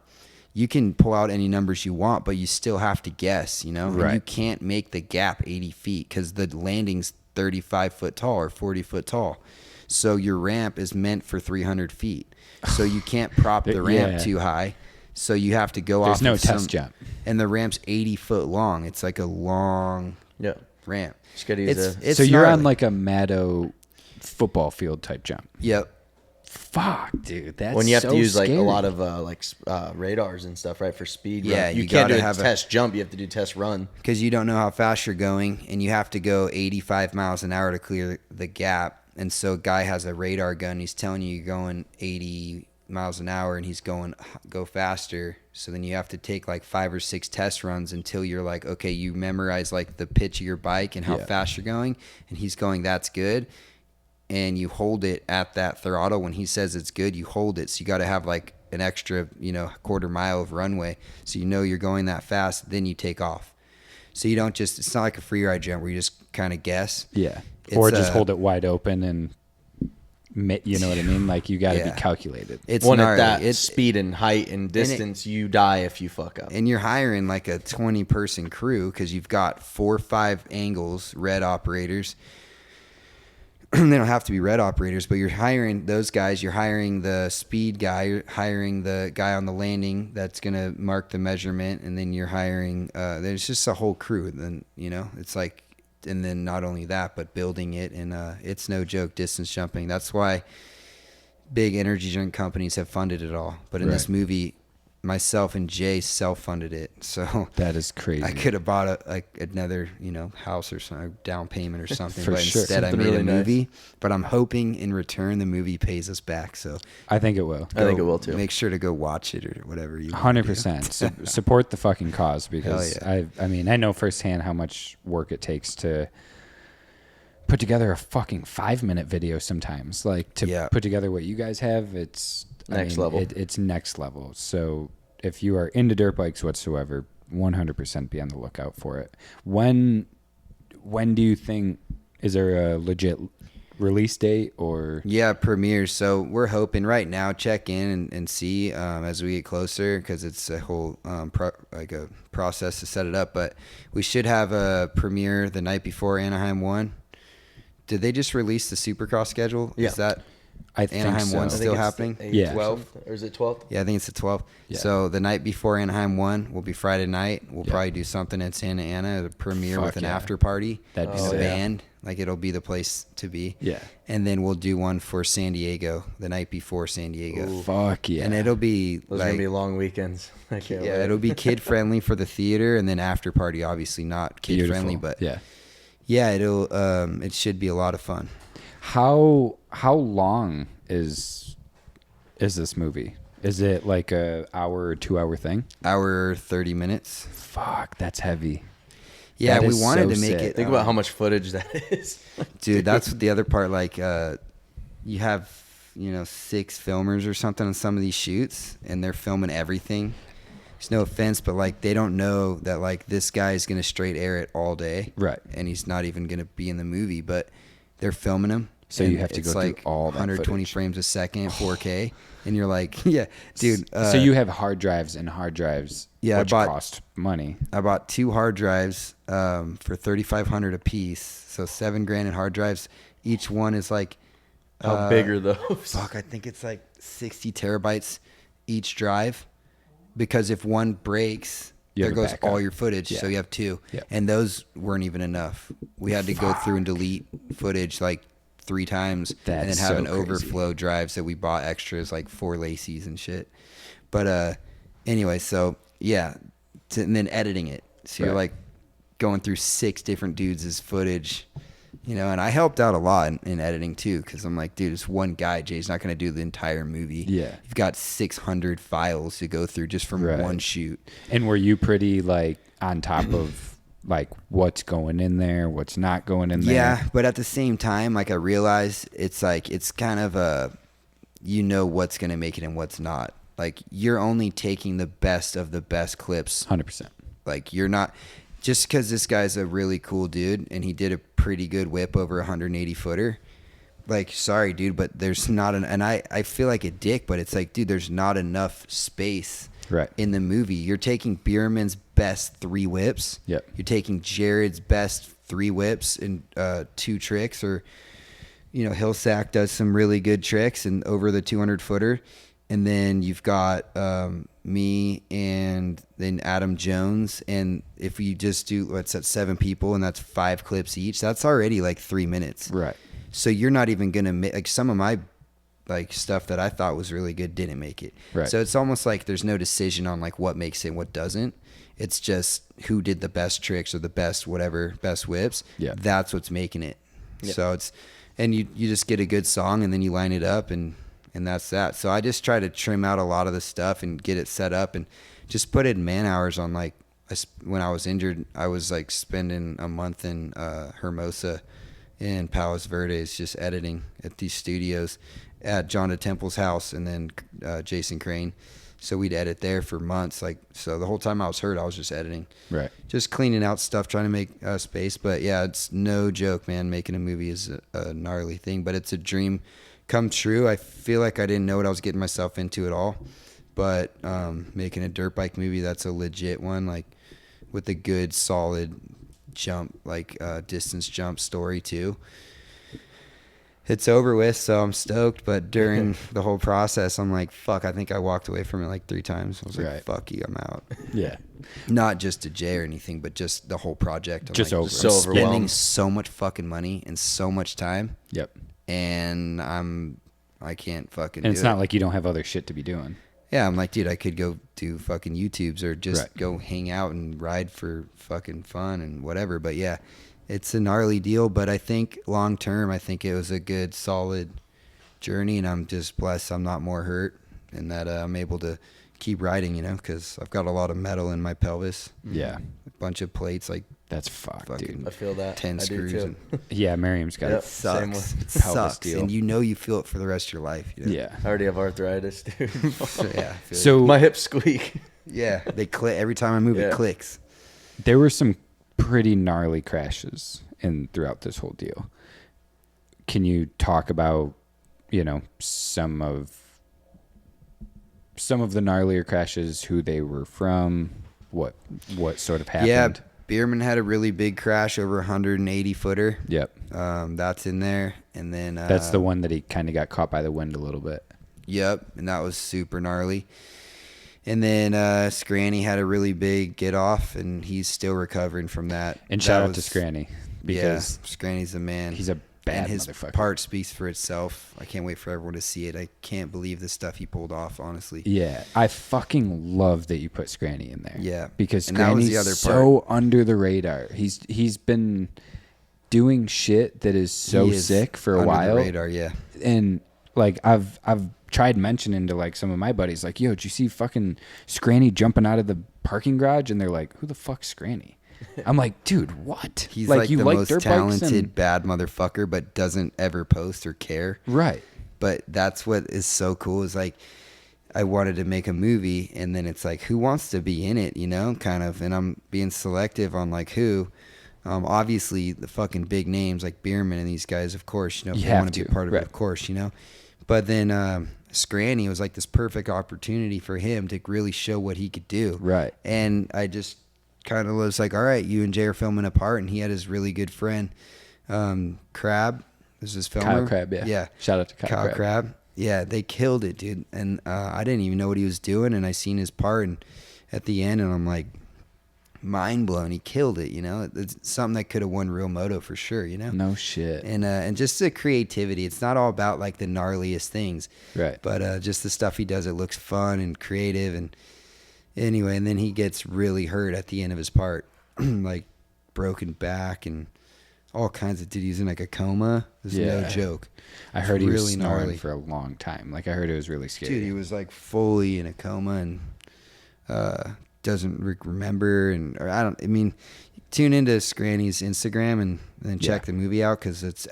you can pull out any numbers you want, but you still have to guess, And Right. you can't make the gap 80 feet because the landing's 35 foot tall or 40 foot tall. So your ramp is meant for 300 feet. So you can't prop the ramp Yeah. too high. So you have to go There's off no of test jump. And the ramp's 80 foot long. It's like a long Yeah. ramp. Just gotta use It's So you're on gnarly. like a Maddo football field type jump. Yep. Fuck, dude. That's when you have so to use like a scary. lot of radars and stuff, right, for speed. Yeah, run. you you can't do gotta a have a- test jump. You have to do test run. Because you don't know how fast you're going, and you have to go 85 miles an hour to clear the gap. And so a guy has a radar gun. He's telling you you're going 80 miles an hour, and he's going, go faster. So then you have to take like 5 or 6 test runs until you're like, okay, you memorize like the pitch of your bike and how Yeah. fast you're going. And he's going, that's good. And you hold it at that throttle. When he says it's good, you hold it. So you got to have like an extra, quarter mile of runway. So you're going that fast, then you take off. So you don't it's not like a free ride jump where you just kind of guess. Yeah. It's, Or just hold it wide open and, you know what I mean? Like you got to Yeah. be calculated. It's One gnarly. at that It's, speed and height and distance, you die if you fuck up. and you're hiring like a 20-person crew because you've got 4 or 5 angles, red operators. They don't have to be red operators, but you're hiring those guys. You're hiring the speed guy. You're hiring the guy on the landing that's going to mark the measurement. And then you're hiring, there's just a whole crew. Then, it's like, and then not only that, but building it. And it's no joke, distance jumping. That's why big energy drink companies have funded it all. But in this Right. movie, myself and Jay self-funded it. So That is crazy. I could have bought another, house or something, down payment or something. For but sure. instead I Something made really a nice. movie. But I'm hoping in return the movie pays us back. So I think it will. I think it will too. make sure to go watch it or whatever you want to do. 100%. Support the fucking cause because Hell I mean, I know firsthand how much work it takes to put together a fucking 5-minute video sometimes. Like to Yeah. put together what you guys have, it's Next level. It's next level. So if you are into dirt bikes whatsoever, 100% be on the lookout for it. When do you think, is there a legit release date or? Yeah, premieres. So we're hoping right now, check in and see as we get closer because it's a whole a process to set it up. But we should have a premiere the night before Anaheim 1. Did they just release the Supercross schedule? Yeah. Is that I think Anaheim so. one's I think still it's happening? the Yeah. 12th, or is it 12th? Yeah, I think it's the 12th. Yeah. So the night before Anaheim 1 will be Friday night. We'll Yeah. probably do something in Santa Ana, the premiere Fuck with an yeah. after party. That'd be and a sick. band. Like it'll be the place to be. Yeah. And then we'll do one for San Diego the night before San Diego. Fuck yeah. And it'll be Those are like gonna be long weekends. I can't yeah, wait. it'll be kid friendly for the theater, and then after party obviously not kid Beautiful. friendly, but yeah. yeah, it'll it should be a lot of fun. How long is this movie? Is it like a hour or 2 hour thing? Hour 30 minutes. Fuck, that's heavy. Yeah, That we is wanted so to make sick. it. Think about how much footage that is. Dude, that's the other part. Like, you have 6 filmers or something on some of these shoots, and they're filming everything. There's no offense, but like they don't know that like this guy is gonna straight air it all day, Right. And he's not even gonna be in the movie, but they're filming him. So and you have to it's go through like all that 120 footage. frames a second, 4K, and you're like, yeah, dude. So you have hard drives and hard drives, Yeah, I which bought- cost money. I bought 2 hard drives for $3,500 a piece, so $7,000 in hard drives. Each one is like How big are those? fuck, I think it's like 60 terabytes each drive, because if one breaks, You there have a goes backup. all your footage. Yeah. So you have 2, Yeah. and those weren't even enough. We had to go through and delete footage like 3 times, and then That's have so an crazy. overflow drives that we bought extras like 4 lacies and shit. But anyway, so yeah, and then editing it. So you're Right. like going through 6 different dudes' footage, you know, and I helped out a lot in editing too, because I'm like, dude, it's one guy. Jay's not going to do the entire movie. Yeah. You've got 600 files to go through just from Right. one shoot. And were you pretty like on top of like what's going in there, what's not going in there? Yeah, but at the same time, like I realize it's like it's kind of a, you know what's going to make it and what's not. Like you're only taking the best of the best clips. 100%. Like you're not, just because this guy's a really cool dude and he did a pretty good whip over 180 footer. Like, sorry, dude, but there's not and I feel like a dick, but it's like, dude, there's not enough space Right. in the movie. You're taking Bierman's best 3 whips. Yep. You're taking Jared's best 3 whips and 2 tricks, or, you know, Hillsack does some really good tricks and over the 200 footer. And then you've got me and then Adam Jones. And if you just do, what's that, 7 people and that's 5 clips each, that's already like 3 minutes. Right. So you're not even going to make, like some of my like stuff that I thought was really good didn't make it. Right. So it's almost like there's no decision on like what makes it and what doesn't. It's just who did the best tricks or the best whatever, best whips. Yeah. That's what's making it. Yeah. So it's, and you just get a good song and then you line it up and that's that. So I just try to trim out a lot of the stuff and get it set up and just put in man hours on like, when I was injured, I was like spending a month in Hermosa in Palos Verdes just editing at these studios at John Temple's house and then Jason Crane. So we'd edit there for months. Like, so the whole time I was hurt, I was just editing. Right. Just cleaning out stuff, trying to make space. But yeah, it's no joke, man. Making a movie is a gnarly thing, but it's a dream come true. I feel like I didn't know what I was getting myself into at all. But making a dirt bike movie, that's a legit one, like with a good, solid jump, like distance jump story too. It's over with, so I'm stoked. But during the whole process, I'm like, fuck, I think I walked away from it like 3 times. I was like, Right. fuck you, I'm out. Yeah. Not just to Jay or anything, but just the whole project. I'm Just like, over. So I'm spending overwhelmed. so much fucking money and so much time, Yep. and I can't fucking And do it's it. not like you don't have other shit to be doing. Yeah, I'm like, dude, I could go do fucking YouTubes or just Right. go hang out and ride for fucking fun and whatever. But yeah, it's a gnarly deal. But I think long term, I think it was a good, solid journey. And I'm just blessed I'm not more hurt and that I'm able to keep riding, you know, because I've got a lot of metal in my pelvis, Yeah. a bunch of plates, like That's fucked, fucking dude. I feel that. 10 I do screws. too. And Yeah, Miriam's got Yep. it. Same sucks. one. It Pelvis sucks. deal. And you know you feel it for the rest of your life. You know? Yeah. I already have arthritis, dude. So, yeah. I feel So My hips squeak. yeah, they click every time I move. Yeah. It clicks. there were some pretty gnarly crashes throughout this whole deal. Can you talk about, you know, some of the gnarlier crashes, who they were from, what sort of happened? Yeah, Bierman had a really big crash over 180 footer. Yep. That's in there, and then That's the one that he kind of got caught by the wind a little bit. Yep, and that was super gnarly. And then Scranny had a really big get off, and he's still recovering from that. And That shout out was- to Scranny, because yeah, Scranny's the man. he's a bad and his motherfucker. part speaks for itself. I can't wait for everyone to see it. I can't believe the stuff he pulled off, honestly. Yeah, I fucking love that you put Scranny in there. Yeah, because and that was Scranny's the other so under the radar. He's been doing shit that is so He is sick for a under while. the radar, yeah. And like I've tried mentioning to like some of my buddies, like, yo, did you see fucking Scranny jumping out of the parking garage? And they're like, who the fuck's Scranny? I'm like, dude, what? He's like you the most dirt bikes talented and- bad motherfucker, but doesn't ever post or care. right? But that's what is so cool is like I wanted to make a movie and then it's like who wants to be in it, you know, kind of, and I'm being selective on like who. Obviously the fucking big names like Bierman and these guys, of course, you know, if You they have want to be to, a part of right. it, of course, you know. But then Scranny was like this perfect opportunity for him to really show what he could do. Right. And I just kind of was like, all right, you and Jay are filming a part, and he had his really good friend, Crab. This is his filmer. Kyle Crab, yeah. Yeah. Shout out to Kyle Kyle Crab. Crab. Yeah, they killed it, dude. And I didn't even know what he was doing, and I seen his part and at the end, and I'm like, mind blown. He killed it, you know. It's something that could have won Real Moto for sure, you know. No shit. And just the creativity. It's not all about like the gnarliest things, Right. but just the stuff he does. It looks fun and creative. And anyway, and then he gets really hurt at the end of his part. Like broken back and all kinds of. Dude, he's in like a coma. There's no joke. I heard he was really snoring gnarly. for a long time. Like I heard it was really scary. Dude, he was like fully in a coma and doesn't remember. And or I mean, tune into Scranny's Instagram and then check the movie out because it's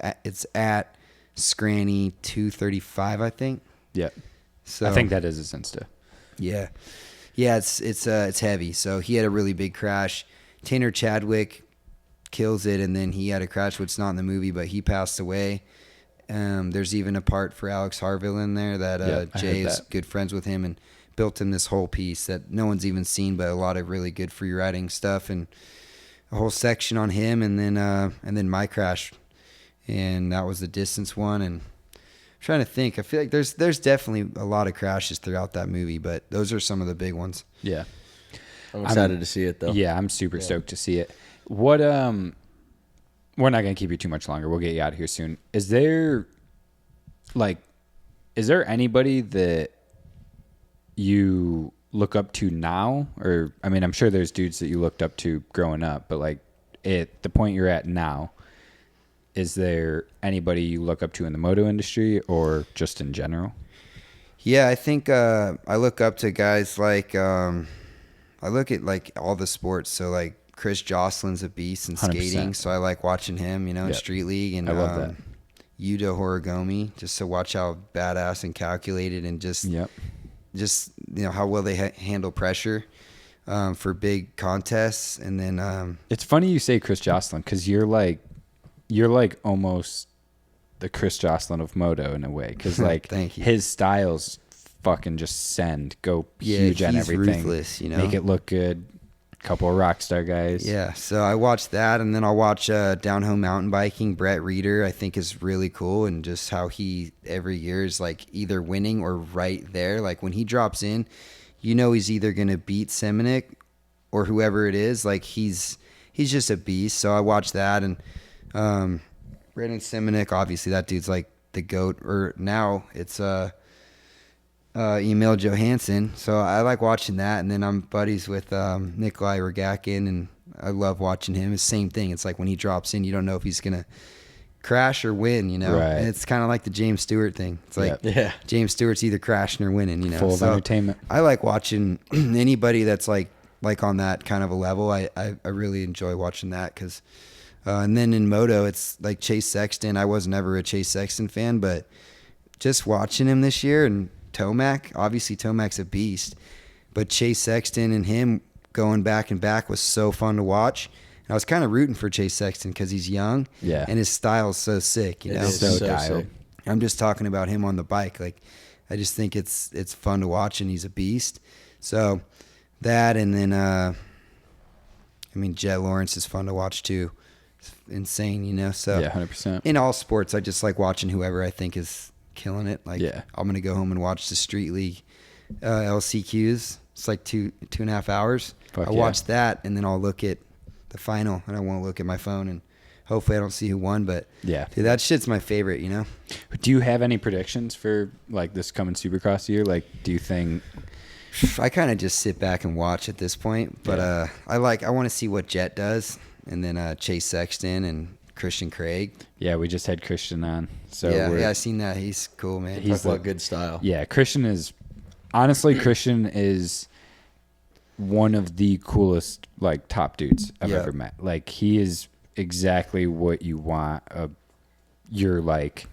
at Scranny 235, I think. Yeah. So I think that is his Insta. Yeah, it's heavy. So he had a really big crash. Tanner Chadwick kills it, and then he had a crash, which is not in the movie, but he passed away. There's even a part for Alex Harville in there that Jay is good friends with him and built him this whole piece that no one's even seen, but a lot of really good free riding stuff and a whole section on him, and then my crash, and that was the distance one. And I'm trying to think. I feel like there's definitely a lot of crashes throughout that movie, but those are some of the big ones. Yeah. I'm excited to see it though. Yeah, I'm super stoked to see it. What we're not gonna keep you too much longer. We'll get you out of here soon. Is there anybody that you look up to now? Or I mean, I'm sure there's dudes that you looked up to growing up, but like at the point you're at now, is there anybody you look up to in the moto industry or just in general? Yeah, I think I look up to guys like I look at like all the sports. So like Chris Jocelyn's a beast in skating, 100%. so I like watching him, in Street League. And I love that. Yuto Horigomi, just to watch how badass and calculated and just how well they handle pressure for big contests. And then It's funny you say Chris Jocelyn because you're like almost the Chris Jocelyn of moto in a way, because like Thank you. his styles fucking just go huge on he's everything. ruthless, Make it look good. Couple of rock star guys. Yeah, so I watch that, and then I'll watch Down Home Mountain Biking. Brett Reeder, I think, is really cool, and just how he every year is like either winning or right there. Like when he drops in, he's either gonna beat Semenuk or whoever it is. Like he's just a beast. So I watch that, and Brandon Semenuk, obviously that dude's like the GOAT. Or now it's Emil Johansson, so I like watching that. And then I'm buddies with Nikolai Rogakin, and I love watching him. It's the same thing. It's like when he drops in, you don't know if he's gonna crash or win, Right. And it's kind of like the James Stewart thing. It's like James Stewart's either crashing or winning, Full of entertainment. I like watching anybody that's like on that kind of a level. I really enjoy watching that because and then in moto, it's like Chase Sexton. I was never a Chase Sexton fan, but just watching him this year, and Tomac, obviously Tomac's a beast, but Chase Sexton and him going back and back was so fun to watch. And I was kind of rooting for Chase Sexton because he's young, and his style's so sick. It is so dialed. I'm just talking about him on the bike. Like, I just think it's fun to watch, and he's a beast. So that, and then Jet Lawrence is fun to watch too. It's insane, So 100%. in all sports, I just like watching whoever I think is killing it. Like, I'm gonna go home and watch the Street League LCQs. It's like 2.5 hours. Fuck I watch that, and then I'll look at the final, and I won't look at my phone, and hopefully I don't see who won. But dude, that shit's my favorite. Do you have any predictions for like this coming Supercross year? Like, do you think? I kind of just sit back and watch at this point, but I want to see what Jet does, and then Chase Sexton and Christian Craig. Yeah, we just had Christian on. So yeah, I seen that. He's cool, man. He's got good style. Yeah, Christian is one of the coolest like top dudes I've ever met. Like he is exactly what you want. You're like,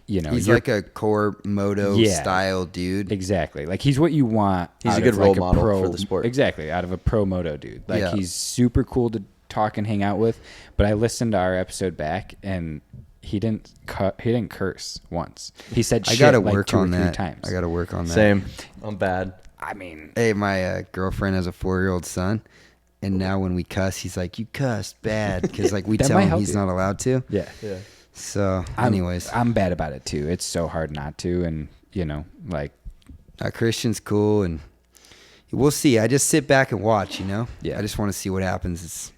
he's like a core moto style dude. Exactly. Like he's what you want. He's a good role model for the sport. Exactly. Out of a pro moto dude. Like he's super cool to talk and hang out with. But I listened to our episode back, and he didn't curse once. He said shit like 2 or 3 times. I gotta work on that. Same. I'm bad. I mean, hey, my girlfriend has a 4-year-old son, and now when we cuss, he's like, "You cussed bad," because like we tell him he's not allowed to. Yeah. So, anyways, I'm bad about it too. It's so hard not to, and like Christian's cool, and we'll see. I just sit back and watch. Yeah. I just want to see what happens.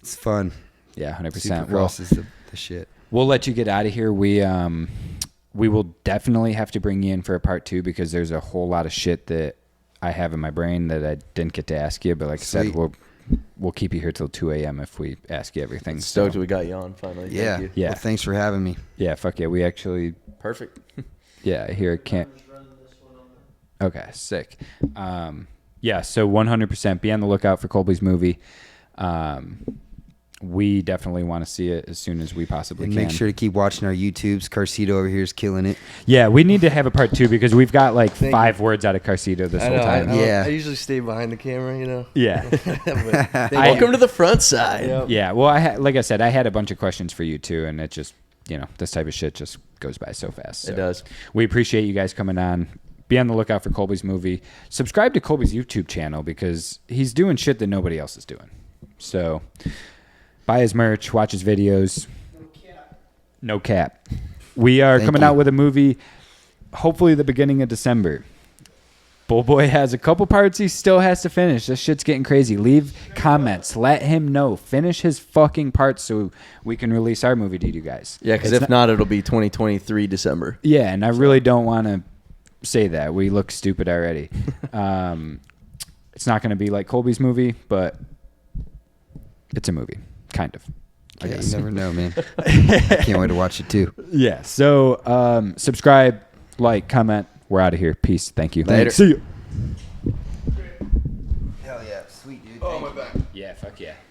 It's fun. Yeah, 100%. Supercross is the shit. We'll let you get out of here. We will definitely have to bring you in for a part 2 because there's a whole lot of shit that I have in my brain that I didn't get to ask you. But like I said, we'll keep you here till 2 a.m. if we ask you everything. Stoked So, we got you on finally. Yeah. Thank you. Yeah. Well, thanks for having me. yeah, fuck yeah. We actually, Perfect. yeah, here can't. Okay, sick. Yeah, so 100% be on the lookout for Colby's movie. We definitely want to see it as soon as we possibly And can. make sure to keep watching our YouTubes. Carcito over here is killing it. Yeah, we need to have a part 2 because we've got like Thank 5 words out of Carcito this I whole know. time. Yeah. I usually stay behind the camera, you know. Yeah. But thank Welcome to the front side. you. Yeah, well, like I said, I had a bunch of questions for you too, and it just, this type of shit just goes by so fast. So It does. We appreciate you guys coming on. Be on the lookout for Colby's movie. Subscribe to Colby's YouTube channel because he's doing shit that nobody else is doing. So buy his merch, watch his videos. No cap. We are Thank coming you. out with a movie, hopefully the beginning of December. Bull Boy has a couple parts he still has to finish. This shit's getting crazy. Leave comments. Let him know. Finish his fucking parts so we can release our movie to you guys. Yeah, because It's if not, it'll be 2023 December. Yeah, and I really don't want to say that. We look stupid already. It's not going to be like Colby's movie, but it's a movie, kind of. I Yeah, guess. you never know, man. Can't wait to watch it too. Yeah. So subscribe, like, comment. We're out of here. Peace. Thank you. Later. See you. Hell yeah. Sweet, dude. Oh, my back. Yeah. Fuck yeah.